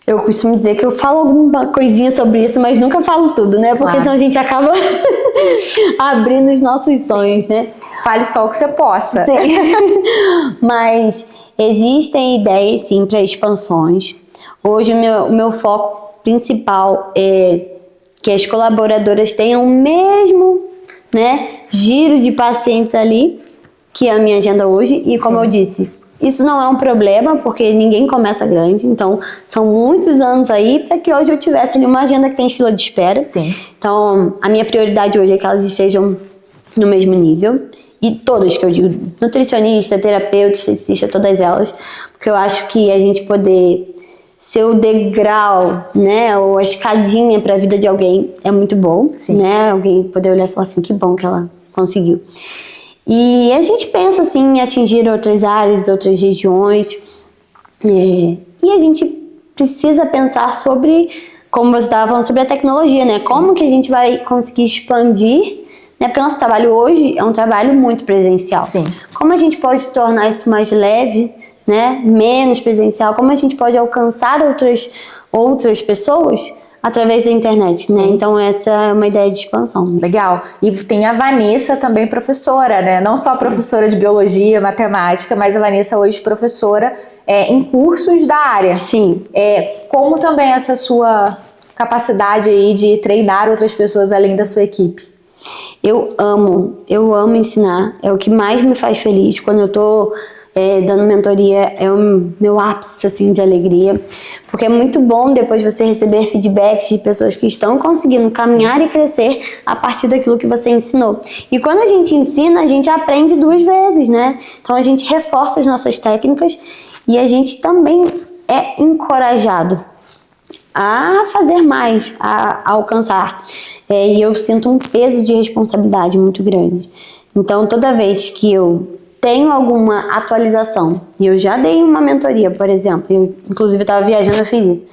Eu costumo dizer que eu falo alguma coisinha sobre isso, mas nunca falo tudo, né? Porque então a gente acaba abrindo os nossos sonhos, né? Fale só o que você possa. Sim. Mas existem ideias, sim, para expansões. Hoje o meu foco principal é que as colaboradoras tenham o mesmo, né, giro de pacientes ali que a minha agenda hoje. E como eu disse, isso não é um problema, porque ninguém começa grande. Então, são muitos anos aí para que hoje eu tivesse ali uma agenda que tem fila de espera. Sim. Então, a minha prioridade hoje é que elas estejam no mesmo nível. E todas que eu digo, nutricionista, terapeuta, esteticista, todas elas. Porque eu acho que a gente poder ser o degrau, né, ou a escadinha para a vida de alguém é muito bom. Sim. Né? Alguém poder olhar e falar assim, que bom que ela conseguiu. E a gente pensa assim em atingir outras áreas, outras regiões. E a gente precisa pensar sobre, como você estava falando, sobre a tecnologia, né? Sim. Como que a gente vai conseguir expandir, né? Porque o nosso trabalho hoje é um trabalho muito presencial. Sim. Como a gente pode tornar isso mais leve, né? Menos presencial? Como a gente pode alcançar outras pessoas através da internet, né? Então essa é uma ideia de expansão. Legal. E tem a Vanessa também professora, né? Não só professora de biologia, matemática, mas a Vanessa hoje professora em cursos da área. Sim. Como também essa sua capacidade aí de treinar outras pessoas além da sua equipe? Eu amo ensinar. É o que mais me faz feliz. Quando eu tô dando mentoria, é o meu ápice, assim, de alegria. Porque é muito bom depois você receber feedbacks de pessoas que estão conseguindo caminhar e crescer a partir daquilo que você ensinou. E quando a gente ensina, a gente aprende 2 vezes, né? Então a gente reforça as nossas técnicas e a gente também é encorajado a fazer mais, a alcançar. E eu sinto um peso de responsabilidade muito grande. Então toda vez que eu tenho alguma atualização, e eu já dei uma mentoria, por exemplo, eu inclusive estava viajando, eu fiz isso,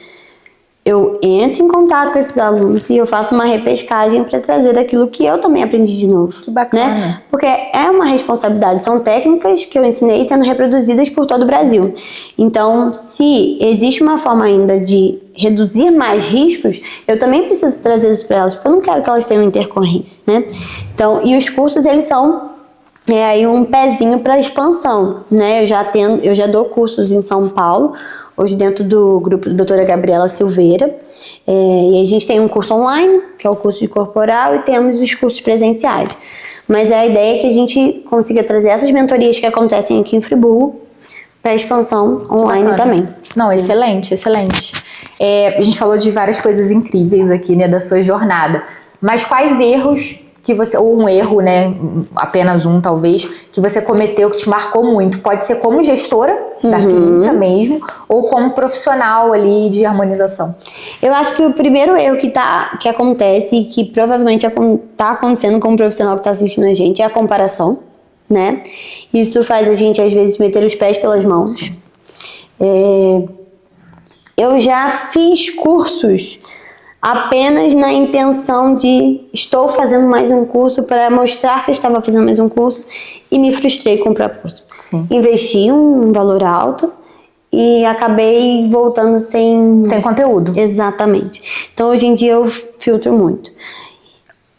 eu entro em contato com esses alunos e eu faço uma repescagem para trazer aquilo que eu também aprendi de novo. Que bacana. Né? Porque é uma responsabilidade, são técnicas que eu ensinei sendo reproduzidas por todo o Brasil. Então, se existe uma forma ainda de reduzir mais riscos, eu também preciso trazer isso para elas, porque eu não quero que elas tenham intercorrência, né? Então, e os cursos, eles são aí um pezinho para expansão, né? Eu já dou cursos em São Paulo, hoje dentro do grupo da doutora Gabriela Silveira, e a gente tem um curso online, que é o curso de corporal, e temos os cursos presenciais. Mas a ideia é que a gente consiga trazer essas mentorias que acontecem aqui em Friburgo para expansão online também. Não, excelente, excelente. A gente falou de várias coisas incríveis aqui, né, da sua jornada, mas quais erros que você, ou um erro, né, apenas um talvez, que você cometeu que te marcou muito? Pode ser como gestora da clínica mesmo, ou como profissional ali de harmonização. Eu acho que o primeiro erro que acontece e que provavelmente está acontecendo com o profissional que está assistindo a gente é a comparação, né? Isso faz a gente às vezes meter os pés pelas mãos. Eu já fiz cursos apenas na intenção de estou fazendo mais um curso para mostrar que eu estava fazendo mais um curso e me frustrei com o próprio curso. Sim. Investi um valor alto e acabei voltando sem conteúdo. Exatamente. Então hoje em dia eu filtro muito.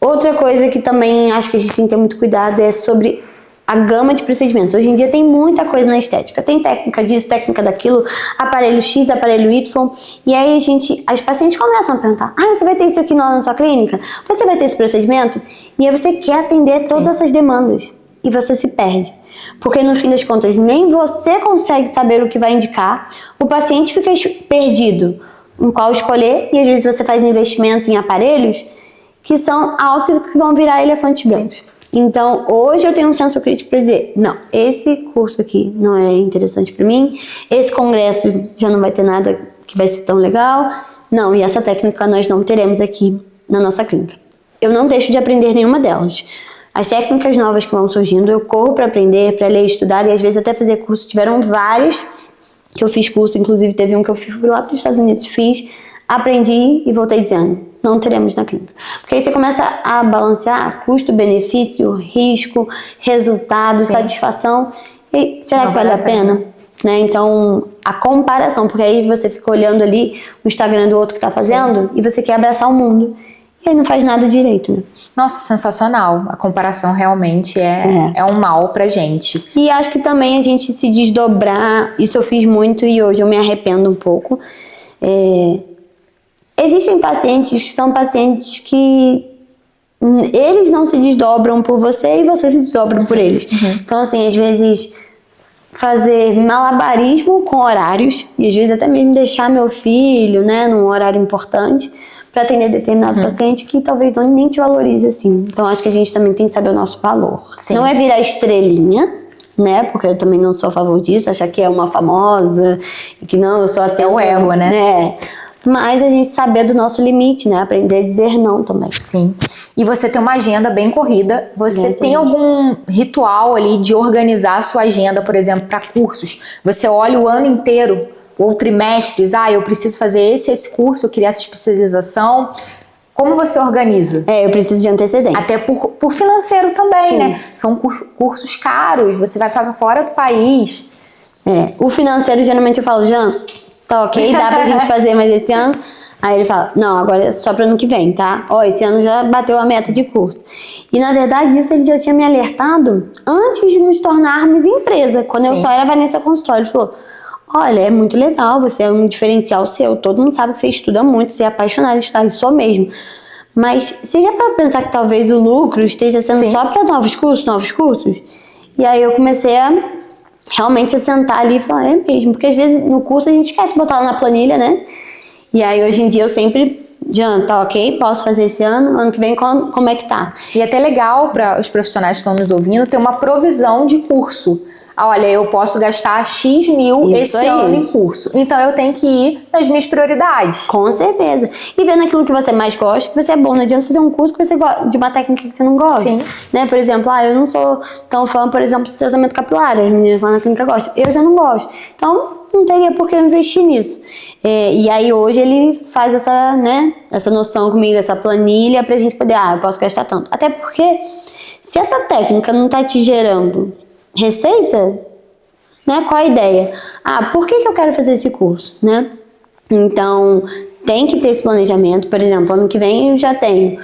Outra coisa que também acho que a gente tem que ter muito cuidado é sobre a gama de procedimentos. Hoje em dia tem muita coisa na estética. Tem técnica disso, técnica daquilo, aparelho X, aparelho Y. E aí as pacientes começam a perguntar: você vai ter isso aqui na sua clínica? Você vai ter esse procedimento? E aí você quer atender todas essas demandas. E você se perde. Porque no fim das contas, nem você consegue saber o que vai indicar. O paciente fica perdido em qual escolher. E às vezes você faz investimentos em aparelhos que são altos e que vão virar elefantes brancos. Então, hoje eu tenho um senso crítico para dizer, não, esse curso aqui não é interessante para mim, esse congresso já não vai ter nada que vai ser tão legal, não, e essa técnica nós não teremos aqui na nossa clínica. Eu não deixo de aprender nenhuma delas. as técnicas novas que vão surgindo, eu corro para aprender, para ler, estudar e às vezes até fazer curso. Tiveram vários que eu fiz curso, inclusive teve um que eu fui lá para os Estados Unidos, fiz, aprendi e voltei dizendo, não teremos na clínica. Porque aí você começa a balancear custo, benefício, risco, resultado, satisfação. E será que vale a pena? Né? Então, a comparação, porque aí você fica olhando ali o Instagram do outro que está fazendo e você quer abraçar o mundo. E aí não faz nada direito, né? Nossa, sensacional. A comparação realmente é um mal pra gente. E acho que também a gente se desdobrar, isso eu fiz muito e hoje eu me arrependo um pouco. Existem pacientes que são pacientes que eles não se desdobram por você e você se desdobra por eles. Então, assim, às vezes fazer malabarismo com horários e às vezes até mesmo deixar meu filho, né, num horário importante para atender determinado paciente que talvez nem te valorize assim. Então, acho que a gente também tem que saber o nosso valor. Sim. Não é virar estrelinha, né, porque eu também não sou a favor disso, achar que é uma famosa e que não, eu sou até o ego, né? Mas a gente saber do nosso limite, né? Aprender a dizer não também. Sim. E você tem uma agenda bem corrida. Você tem algum ritual ali de organizar a sua agenda, por exemplo, para cursos? Você olha o ano inteiro, ou trimestres, eu preciso fazer esse curso, eu queria essa especialização. Como você organiza? Eu preciso de antecedência. Até por financeiro também, né? São cursos caros, você vai para fora do país. O financeiro, geralmente eu falo, Jean, tá ok, dá pra gente fazer mais esse ano? Aí ele fala, não, agora é só pro ano que vem, tá? Esse ano já bateu a meta de curso. E na verdade isso ele já tinha me alertado antes de nos tornarmos empresa, quando eu só era Vanessa Consultório. Ele falou, olha, é muito legal, você é um diferencial seu, todo mundo sabe que você estuda muito, você é apaixonado em estudar, isso mesmo. Mas você já para pensar que talvez o lucro esteja sendo só para novos cursos? E aí eu comecei a realmente sentar ali e falar, é mesmo, porque às vezes no curso a gente esquece de botar lá na planilha, né? E aí hoje em dia eu sempre, Jean, tá ok, posso fazer esse ano que vem como é que tá? E é até legal para os profissionais que estão nos ouvindo ter uma provisão de curso. Olha, eu posso gastar X mil esse ano em curso. Então eu tenho que ir nas minhas prioridades. Com certeza. E vendo aquilo que você mais gosta, que você é bom. Não adianta fazer um curso que você gosta, de uma técnica que você não gosta. Sim. Né? Por exemplo, eu não sou tão fã, por exemplo, de tratamento capilar. As meninas lá na clínica gostam. Eu já não gosto. Então, não teria por que eu investir nisso. E aí hoje ele faz essa noção comigo, essa planilha pra gente poder, eu posso gastar tanto. Até porque, se essa técnica não tá te gerando receita, né? Qual a ideia? Por que eu quero fazer esse curso, né? Então, tem que ter esse planejamento. Por exemplo, ano que vem eu já tenho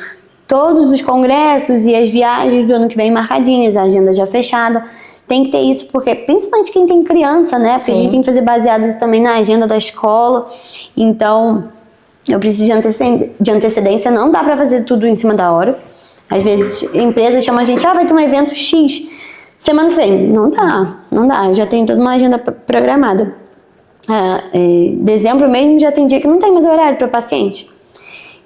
todos os congressos e as viagens do ano que vem marcadinhas, a agenda já fechada. Tem que ter isso, porque principalmente quem tem criança, né? Porque a gente tem que fazer baseado isso também na agenda da escola. Então, eu preciso de antecedência, não dá pra fazer tudo em cima da hora. Às vezes, a empresa chama a gente, vai ter um evento X semana que vem. Não dá. Eu já tenho toda uma agenda programada. Dezembro mesmo já tem dia que não tem mais horário para paciente.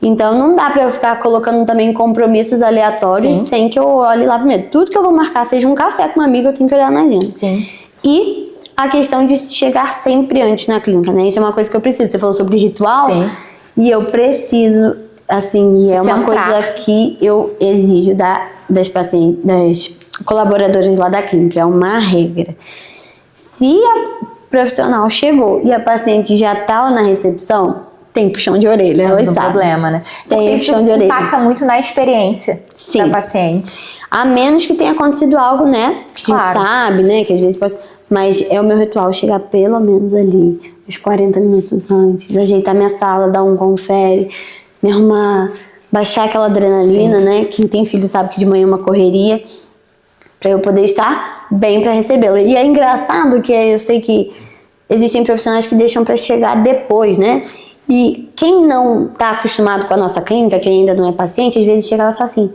Então não dá para eu ficar colocando também compromissos aleatórios sem que eu olhe lá primeiro. Tudo que eu vou marcar, seja um café com uma amiga, eu tenho que olhar na agenda. Sim. E a questão de chegar sempre antes na clínica, né? Isso é uma coisa que eu preciso. Você falou sobre ritual. Sim. E eu preciso, assim, é uma coisa que eu exijo das pacientes, das colaboradores lá da clínica, é uma regra. Se a profissional chegou e a paciente já tá lá na recepção, tem puxão de orelha, temos um problema, né? Tem puxão de orelha. Impacta muito na experiência da paciente. A menos que tenha acontecido algo, né? Que a gente sabe, né? Que às vezes pode... Mas é o meu ritual chegar pelo menos ali, uns 40 minutos antes, ajeitar minha sala, dar um confere, me arrumar, baixar aquela adrenalina, né? Quem tem filho sabe que de manhã é uma correria, para eu poder estar bem para recebê-la. E é engraçado que eu sei que existem profissionais que deixam para chegar depois, né? E quem não está acostumado com a nossa clínica, quem ainda não é paciente, às vezes chega lá e fala assim,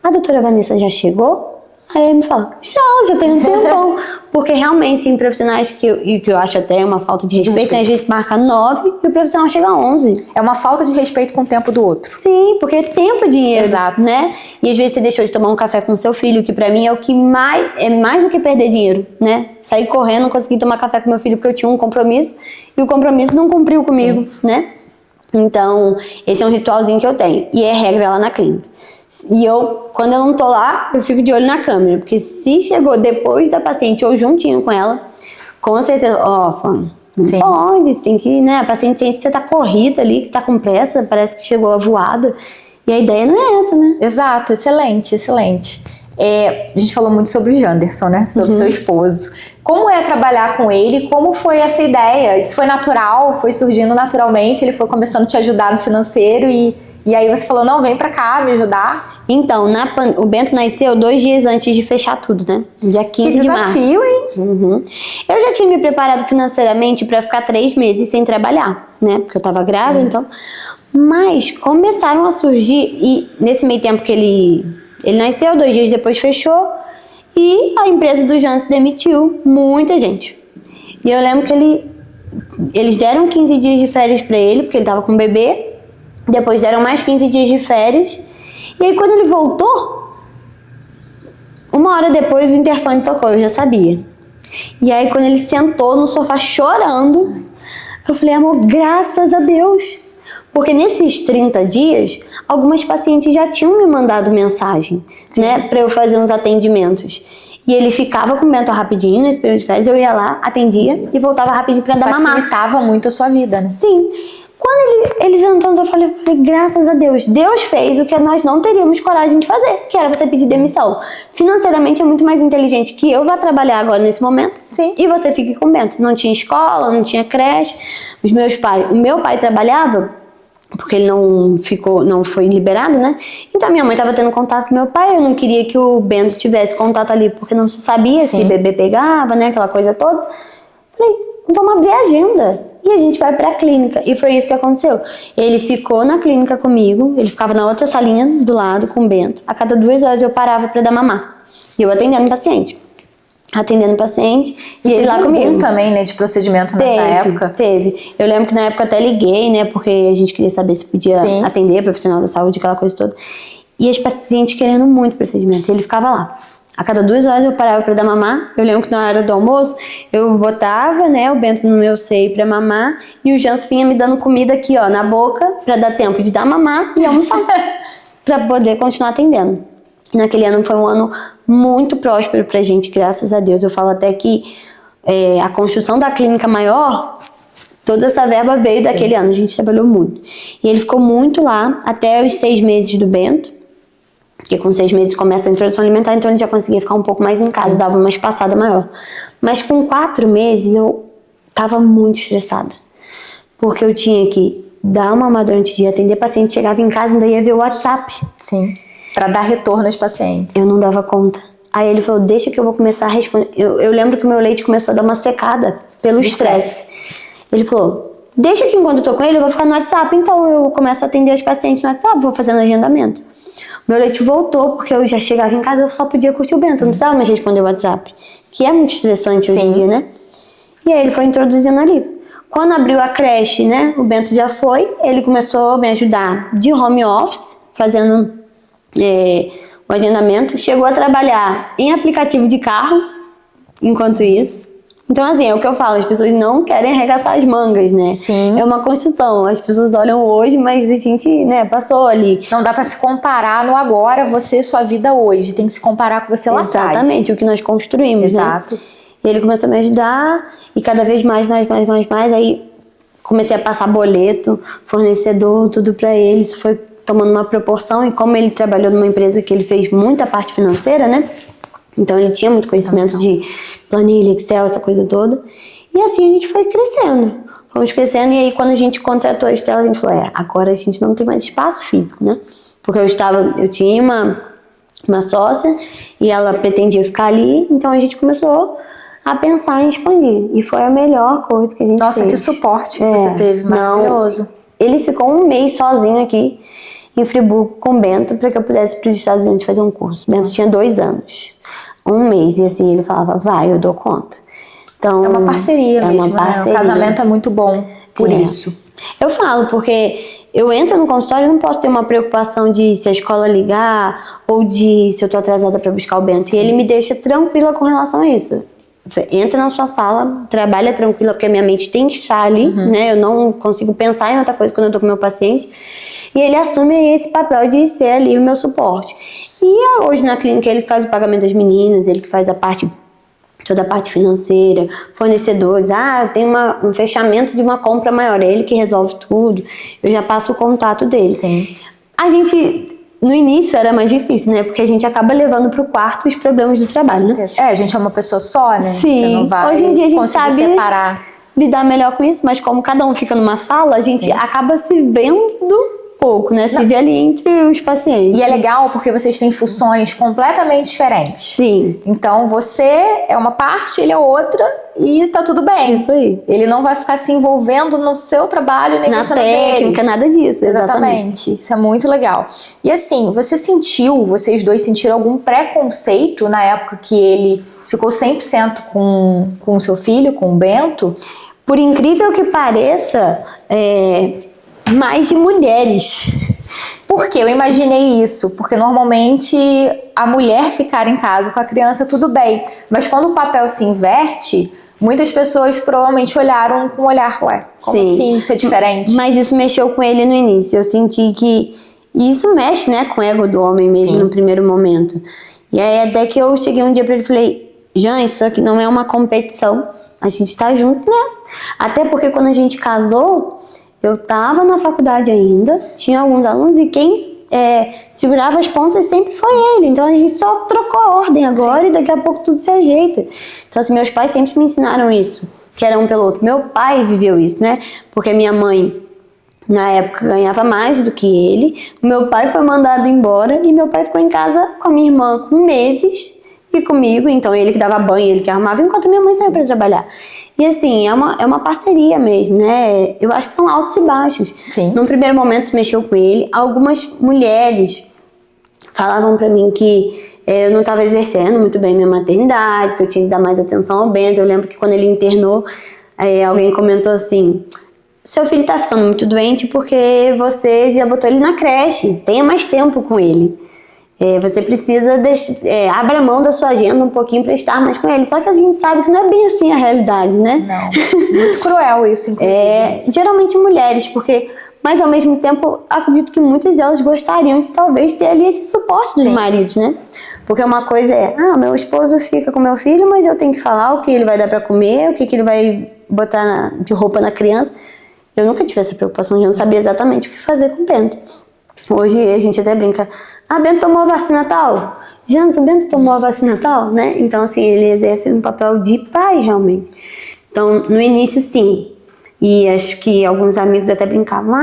a doutora Vanessa já chegou? Aí ele me fala, já tem um tempão. Porque realmente tem profissionais que eu acho até uma falta de respeito, às vezes marca 9 e o profissional chega a 11. É uma falta de respeito com o tempo do outro. Sim, porque tempo é dinheiro, exato, né? E às vezes você deixou de tomar um café com seu filho, que pra mim é o que mais do que perder dinheiro, né? Sair correndo, não consegui tomar café com meu filho porque eu tinha um compromisso e o compromisso não cumpriu comigo, né? Então, esse é um ritualzinho que eu tenho. E é regra lá na clínica. E eu, quando eu não tô lá, eu fico de olho na câmera. Porque se chegou depois da paciente ou juntinho com ela, com certeza, não pode, você tem que, né? A paciente sente que você tá corrida ali, que tá com pressa, parece que chegou a voada. E a ideia não é essa, né? Exato, excelente, excelente. A gente falou muito sobre o Janderson, né? Sobre o seu esposo. Como é trabalhar com ele? Como foi essa ideia? Isso foi natural? Foi surgindo naturalmente? Ele foi começando a te ajudar no financeiro e aí você falou, não, vem pra cá me ajudar? Então, o Bento nasceu 2 dias antes de fechar tudo, né? Dia 15 de março. Que desafio, hein? Eu já tinha me preparado financeiramente pra ficar 3 meses sem trabalhar, né? Porque eu tava grávida, então... Mas começaram a surgir, e nesse meio tempo que ele nasceu, 2 dias depois fechou, e a empresa do Janderson demitiu muita gente. E eu lembro que eles deram 15 dias de férias pra ele, porque ele tava com o bebê, depois deram mais 15 dias de férias, e aí quando ele voltou, 1 hora depois o interfone tocou, eu já sabia. E aí quando ele sentou no sofá chorando, eu falei, amor, graças a Deus. Porque nesses 30 dias, algumas pacientes já tinham me mandado mensagem, né, para eu fazer uns atendimentos. E ele ficava com o Bento rapidinho nesse período de férias, eu ia lá, atendia e voltava rapidinho para dar mamar. Facilitava muito a sua vida, né? Sim. Quando eles entraram, eu falei, graças a Deus, Deus fez o que nós não teríamos coragem de fazer, que era você pedir demissão. Financeiramente é muito mais inteligente que eu vá trabalhar agora nesse momento. Sim. E você fique com o Bento. Não tinha escola, não tinha creche. O meu pai trabalhava, porque ele não foi liberado, né? Então minha mãe estava tendo contato com meu pai, eu não queria que o Bento tivesse contato ali, porque não se sabia se bebê pegava, né? Aquela coisa toda. Falei, vamos abrir a agenda e a gente vai pra clínica. E foi isso que aconteceu. Ele ficou na clínica comigo, ele ficava na outra salinha do lado com o Bento. A cada 2 horas eu parava pra dar mamar. E eu atendendo o paciente. E ele lá comigo. Também, né, de procedimento nessa época. Teve. Eu lembro que na época eu até liguei, né, porque a gente queria saber se podia atender profissional da saúde, aquela coisa toda. E as pacientes querendo muito procedimento. E ele ficava lá. A cada 2 horas eu parava pra dar mamar. Eu lembro que na hora do almoço, eu botava, né, o Bento no meu seio pra mamar. E o Janderson vinha me dando comida aqui, ó, na boca, pra dar tempo de dar mamar e almoçar. Pra poder continuar atendendo. Naquele ano foi um ano muito próspero pra gente, graças a Deus. Eu falo até que a construção da clínica maior, toda essa verba veio daquele ano. A gente trabalhou muito. E ele ficou muito lá até os 6 meses do Bento, porque com 6 meses começa a introdução alimentar, então ele já conseguia ficar um pouco mais em casa, dava uma espaçada maior. Mas com 4 meses eu tava muito estressada, porque eu tinha que dar uma mamar durante o dia, atender paciente, chegava em casa e ainda ia ver o WhatsApp. Sim. Pra dar retorno aos pacientes. Eu não dava conta. Aí ele falou, deixa que eu vou começar a responder. Eu lembro que o meu leite começou a dar uma secada pelo estresse. Ele falou, deixa que enquanto eu tô com ele, eu vou ficar no WhatsApp. Então eu começo a atender os pacientes no WhatsApp, vou fazendo agendamento. Meu leite voltou, porque eu já chegava em casa, eu só podia curtir o Bento, não precisava mais responder o WhatsApp. Que é muito estressante hoje em dia, né? E aí ele foi introduzindo ali. Quando abriu a creche, né, o Bento já foi, ele começou a me ajudar de home office, fazendo o agendamento, chegou a trabalhar em aplicativo de carro, enquanto isso. Então, assim, é o que eu falo, as pessoas não querem arregaçar as mangas, né? Sim. É uma construção, as pessoas olham hoje, mas a gente, né, passou ali. Não dá pra se comparar no agora, você, sua vida hoje, tem que se comparar com você lá atrás. Exatamente, o que nós construímos, Exato. né? E ele começou a me ajudar, e cada vez mais, aí comecei a passar boleto, fornecedor, tudo pra ele, isso foi tomando uma proporção, e como ele trabalhou numa empresa que ele fez muita parte financeira, né? Então ele tinha muito conhecimento de planilha, Excel, essa coisa toda. E assim a gente foi crescendo. Fomos crescendo, e aí quando a gente contratou a Estela, a gente falou, agora a gente não tem mais espaço físico, né? Porque eu tinha uma sócia, e ela pretendia ficar ali, então a gente começou a pensar em expandir. E foi a melhor coisa que a gente fez. Nossa, que suporte que você teve, maravilhoso. Não, ele ficou 1 mês sozinho aqui em Friburgo com o Bento, para que eu pudesse ir para os Estados Unidos fazer um curso. Bento tinha 2 anos, 1 mês, e assim ele falava, vai, eu dou conta. Então, é uma parceria mesmo, uma parceria. Né? O casamento é muito bom por isso. Eu falo, porque eu entro no consultório e não posso ter uma preocupação de se a escola ligar ou de se eu tô atrasada para buscar o Bento. E ele me deixa tranquila com relação a isso. entra na sua sala, trabalha tranquila, porque a minha mente tem que estar ali, né? Eu não consigo pensar em outra coisa quando eu tô com o meu paciente. E ele assume esse papel de ser ali o meu suporte. E hoje na clínica ele faz o pagamento das meninas, ele que faz toda a parte financeira, fornecedores, tem um fechamento de uma compra maior, é ele que resolve tudo, eu já passo o contato dele. Sim. A gente, no início era mais difícil, né, porque a gente acaba levando pro quarto os problemas do trabalho, né? A gente é uma pessoa só, né? Sim, você não vai hoje em dia a gente sabe separar. lidar melhor com isso, mas como cada um fica numa sala, a gente acaba se vendo pouco, né? Se vê ali entre os pacientes. E é legal porque vocês têm funções completamente diferentes. Sim. Então você é uma parte, ele é outra e tá tudo bem. Isso aí. Ele não vai ficar se envolvendo no seu trabalho, nem na você técnica, nada disso. Exatamente. Isso é muito legal. E assim, vocês dois sentiram algum preconceito na época que ele ficou 100% com o seu filho, com o Bento? Por incrível que pareça, mais de mulheres. Por que eu imaginei isso? Porque normalmente a mulher ficar em casa com a criança tudo bem, mas quando o papel se inverte, muitas pessoas provavelmente olharam com um olhar, como assim isso é diferente? Mas isso mexeu com ele no início, eu senti que isso mexe, né, com o ego do homem mesmo no primeiro momento. E aí até que eu cheguei um dia pra ele e falei, Jean, isso aqui não é uma competição, a gente tá junto nessa. Até porque quando a gente casou, eu estava na faculdade ainda, tinha alguns alunos e quem segurava as pontas sempre foi ele. Então a gente só trocou a ordem agora e daqui a pouco tudo se ajeita. Então assim, meus pais sempre me ensinaram isso, que era um pelo outro. Meu pai viveu isso, né? Porque minha mãe, na época, ganhava mais do que ele. O meu pai foi mandado embora e meu pai ficou em casa com a minha irmã com meses e comigo. Então ele que dava banho, ele que arrumava, enquanto minha mãe saía para trabalhar. E assim, é uma parceria mesmo, né? Eu acho que são altos e baixos. Sim. Num primeiro momento isso mexeu com ele. Algumas mulheres falavam pra mim que eu não estava exercendo muito bem minha maternidade, que eu tinha que dar mais atenção ao Bento. Eu lembro que quando ele internou, alguém comentou assim, seu filho tá ficando muito doente porque você já botou ele na creche, tenha mais tempo com ele. Você precisa abra mão da sua agenda um pouquinho para estar mais com ele. Só que a gente sabe que não é bem assim a realidade, né? Não. Muito cruel isso, inclusive. Geralmente mulheres, mas ao mesmo tempo acredito que muitas delas gostariam de talvez ter ali esse suporte dos maridos, né? Porque uma coisa meu esposo fica com meu filho, mas eu tenho que falar o que ele vai dar para comer, o que ele vai botar de roupa na criança. Eu nunca tive essa preocupação, eu não sabia exatamente o que fazer com o Bento. Hoje a gente até brinca, Bento tomou a vacina tal? Janos, o Bento tomou a vacina tal, né? Então, assim, ele exerce um papel de pai, realmente. Então, no início, sim. E acho que alguns amigos até brincavam,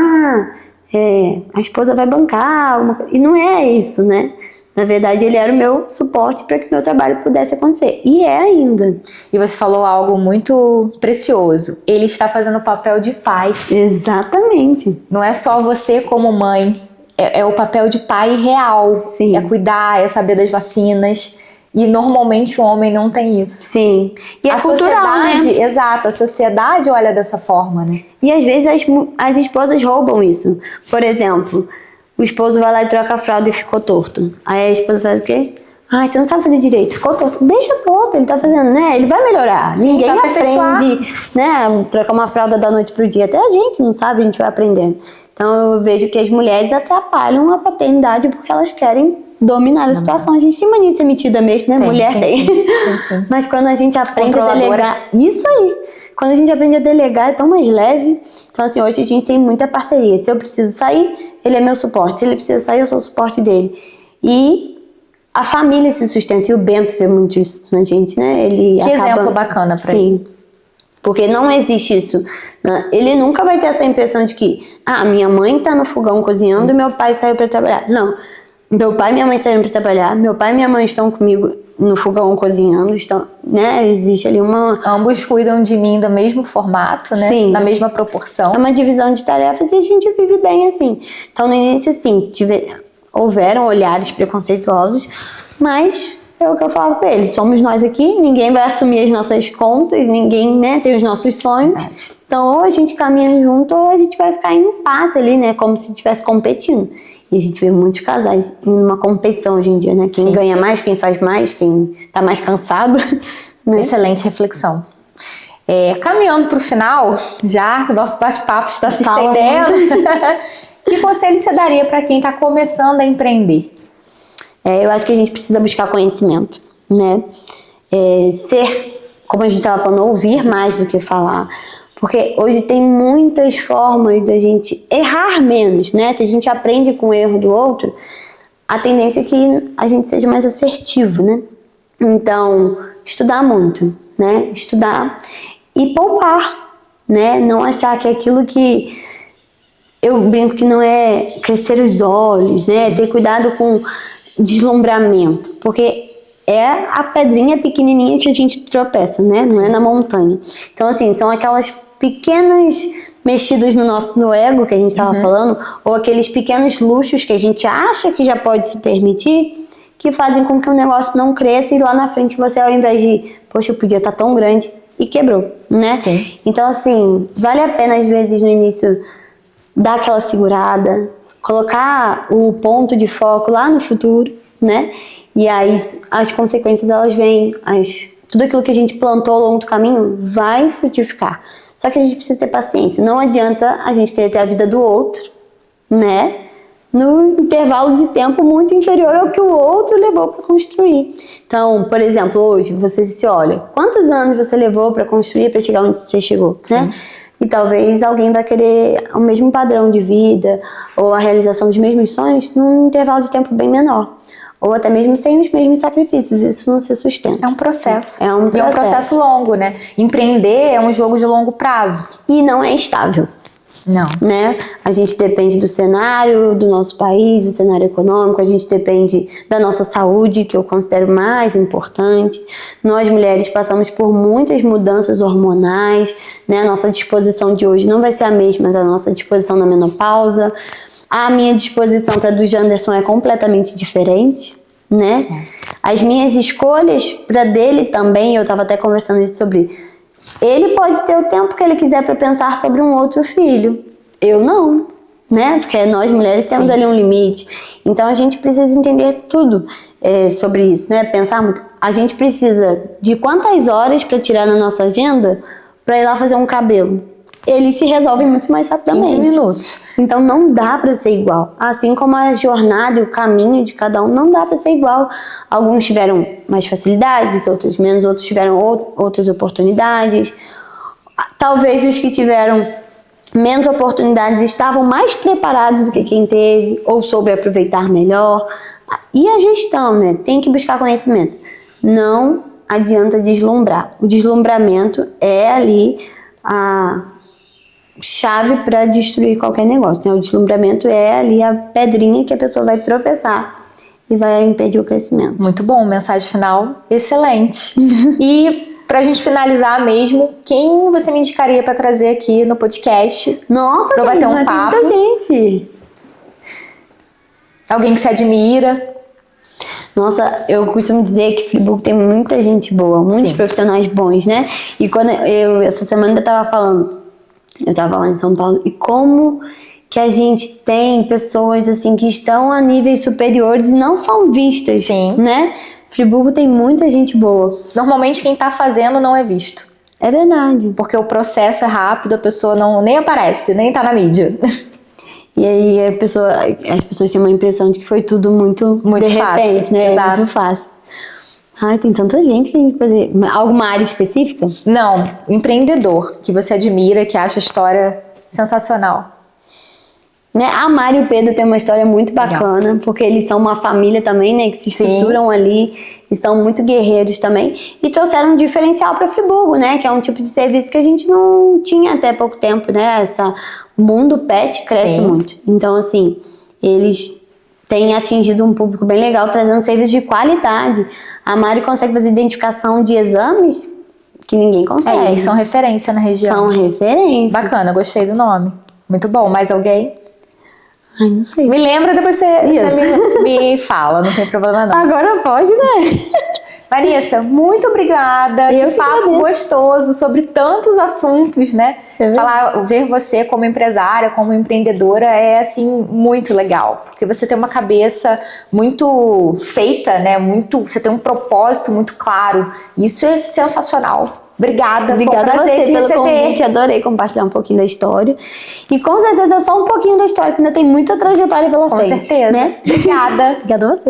a esposa vai bancar alguma coisa. E não é isso, né? Na verdade, ele era o meu suporte para que o meu trabalho pudesse acontecer. E é ainda. E você falou algo muito precioso. Ele está fazendo o papel de pai. Exatamente. Não é só você como mãe. É o papel de pai real. Sim. É cuidar, é saber das vacinas. E normalmente o homem não tem isso. Sim. E a cultural, sociedade, né? Exato, a sociedade olha dessa forma, né? E às vezes as esposas roubam isso. Por exemplo, o esposo vai lá e troca a fralda e ficou torto. Aí a esposa faz o quê? Você não sabe fazer direito, ficou torto. Deixa torto, ele tá fazendo, né? Ele vai melhorar. Sim, ninguém aprende, né? Trocar uma fralda da noite pro dia. Até a gente não sabe, a gente vai aprendendo. Então eu vejo que as mulheres atrapalham a paternidade porque elas querem dominar a situação. A gente tem mania de ser metida mesmo, né? Mulher tem. Sim. Mas quando a gente aprende a delegar, isso aí. Quando a gente aprende a delegar, é tão mais leve. Então, assim, hoje a gente tem muita parceria. Se eu preciso sair, ele é meu suporte. Se ele precisa sair, eu sou o suporte dele. E a família se sustenta. E o Bento vê muito isso na gente, né? Ele que exemplo bacana pra ele. Sim. Porque não existe isso. Ele nunca vai ter essa impressão de que minha mãe tá no fogão cozinhando e meu pai saiu pra trabalhar. Não. Meu pai e minha mãe saíram pra trabalhar. Meu pai e minha mãe estão comigo no fogão cozinhando. Né? Existe ali uma... Ambos cuidam de mim do mesmo formato, né? Sim. Na mesma proporção. É uma divisão de tarefas e a gente vive bem assim. Então, no início, sim, houveram olhares preconceituosos, mas é o que eu falo com eles. Somos nós aqui, ninguém vai assumir as nossas contas, ninguém, né, tem os nossos sonhos. Verdade. Então, ou a gente caminha junto ou a gente vai ficar em impasse ali, né? Como se estivesse competindo. E a gente vê muitos casais em uma competição hoje em dia, né? Quem ganha mais, quem faz mais, quem tá mais cansado. né? Excelente reflexão. Caminhando para o final, já o nosso bate-papo está se estendendo. Que conselho você daria para quem está começando a empreender? Eu acho que a gente precisa buscar conhecimento, né? Como a gente estava falando, ouvir mais do que falar. Porque hoje tem muitas formas da gente errar menos, né? Se a gente aprende com o erro do outro, a tendência é que a gente seja mais assertivo, né? Então, estudar muito, né? Estudar e poupar, né? Não achar que aquilo que... Eu brinco que não é crescer os olhos, né? Ter cuidado com deslumbramento, porque é a pedrinha pequenininha que a gente tropeça, né? Não é na montanha. Então, assim, são aquelas pequenas mexidas no ego que a gente estava falando, ou aqueles pequenos luxos que a gente acha que já pode se permitir, que fazem com que o negócio não cresça e lá na frente você, ao invés de, poxa, eu podia estar tão grande, e quebrou, né? Sim. Então, assim, vale a pena às vezes no início dar aquela segurada, colocar o ponto de foco lá no futuro, né? E aí as consequências elas vêm, tudo aquilo que a gente plantou ao longo do caminho vai frutificar. Só que a gente precisa ter paciência. Não adianta a gente querer ter a vida do outro, né? No intervalo de tempo muito inferior ao que o outro levou para construir. Então, por exemplo, hoje você se olha, quantos anos você levou para construir, para chegar onde você chegou, né? E talvez alguém vai querer o mesmo padrão de vida ou a realização dos mesmos sonhos num intervalo de tempo bem menor. Ou até mesmo sem os mesmos sacrifícios, isso não se sustenta. É um processo. E é um processo longo, né? Empreender é um jogo de longo prazo. E não é estável. Não. Né? A gente depende do cenário do nosso país, do cenário econômico, a gente depende da nossa saúde, que eu considero mais importante. Nós mulheres passamos por muitas mudanças hormonais, né? A nossa disposição de hoje não vai ser a mesma da nossa disposição na menopausa. A minha disposição para a do Janderson é completamente diferente, né? As minhas escolhas para dele também, eu estava até conversando isso sobre... Ele pode ter o tempo que ele quiser para pensar sobre um outro filho. Eu não, né? Porque nós mulheres temos ali um limite. Então a gente precisa entender tudo sobre isso, né? Pensar muito. A gente precisa de quantas horas para tirar na nossa agenda para ir lá fazer um cabelo. Ele se resolve muito mais rapidamente. 15 minutos. Então não dá para ser igual. Assim como a jornada e o caminho de cada um não dá para ser igual. Alguns tiveram mais facilidades, outros menos, outros tiveram outras oportunidades. Talvez os que tiveram menos oportunidades estavam mais preparados do que quem teve, ou soube aproveitar melhor. E a gestão, né? Tem que buscar conhecimento. Não adianta deslumbrar. O deslumbramento é ali a chave para destruir qualquer negócio, né? O deslumbramento é ali a pedrinha que a pessoa vai tropeçar e vai impedir o crescimento. Muito bom, mensagem final excelente. E pra gente finalizar mesmo, quem você me indicaria para trazer aqui no podcast? Nossa, pra gente, bater um papo? muita gente. Alguém que você admira? Nossa, eu costumo dizer que Friburgo tem muita gente boa, muitos profissionais bons, né? E quando essa semana eu tava falando, eu tava lá em São Paulo, e como que a gente tem pessoas assim que estão a níveis superiores e não são vistas, né? Friburgo tem muita gente boa. Normalmente quem tá fazendo não é visto. É verdade. Porque o processo é rápido, a pessoa nem aparece, nem tá na mídia. E aí as pessoas têm uma impressão de que foi tudo muito de fácil, repente, né? Exato. Muito fácil. Ai, tem tanta gente que a gente pode... Alguma área específica? Não, empreendedor que você admira, que acha a história sensacional. Né? A Mari e o Pedro têm uma história muito bacana, porque eles são uma família também, né? Que se estruturam ali e são muito guerreiros também. E trouxeram um diferencial para Friburgo, né? Que é um tipo de serviço que a gente não tinha até pouco tempo, né? O mundo pet cresce muito. Então, assim, eles têm atingido um público bem legal, trazendo serviços de qualidade. A Mari consegue fazer identificação de exames que ninguém consegue. Eles são referência na região. São referência. Bacana, gostei do nome. Muito bom. Mais alguém? Ai, não sei. Me lembra, depois você me fala, não tem problema não. Agora pode, né? Vanessa, muito obrigada. Eu que papo agradeço. gostoso sobre tantos assuntos, né? Ver você como empresária, como empreendedora é assim muito legal, porque você tem uma cabeça muito feita, né? Você tem um propósito muito claro. Isso é sensacional. Obrigada Obrigada a você pelo convite, adorei compartilhar um pouquinho da história. E com certeza só um pouquinho da história, que ainda tem muita trajetória pela frente. Com certeza. Né? Obrigada. Obrigada a você.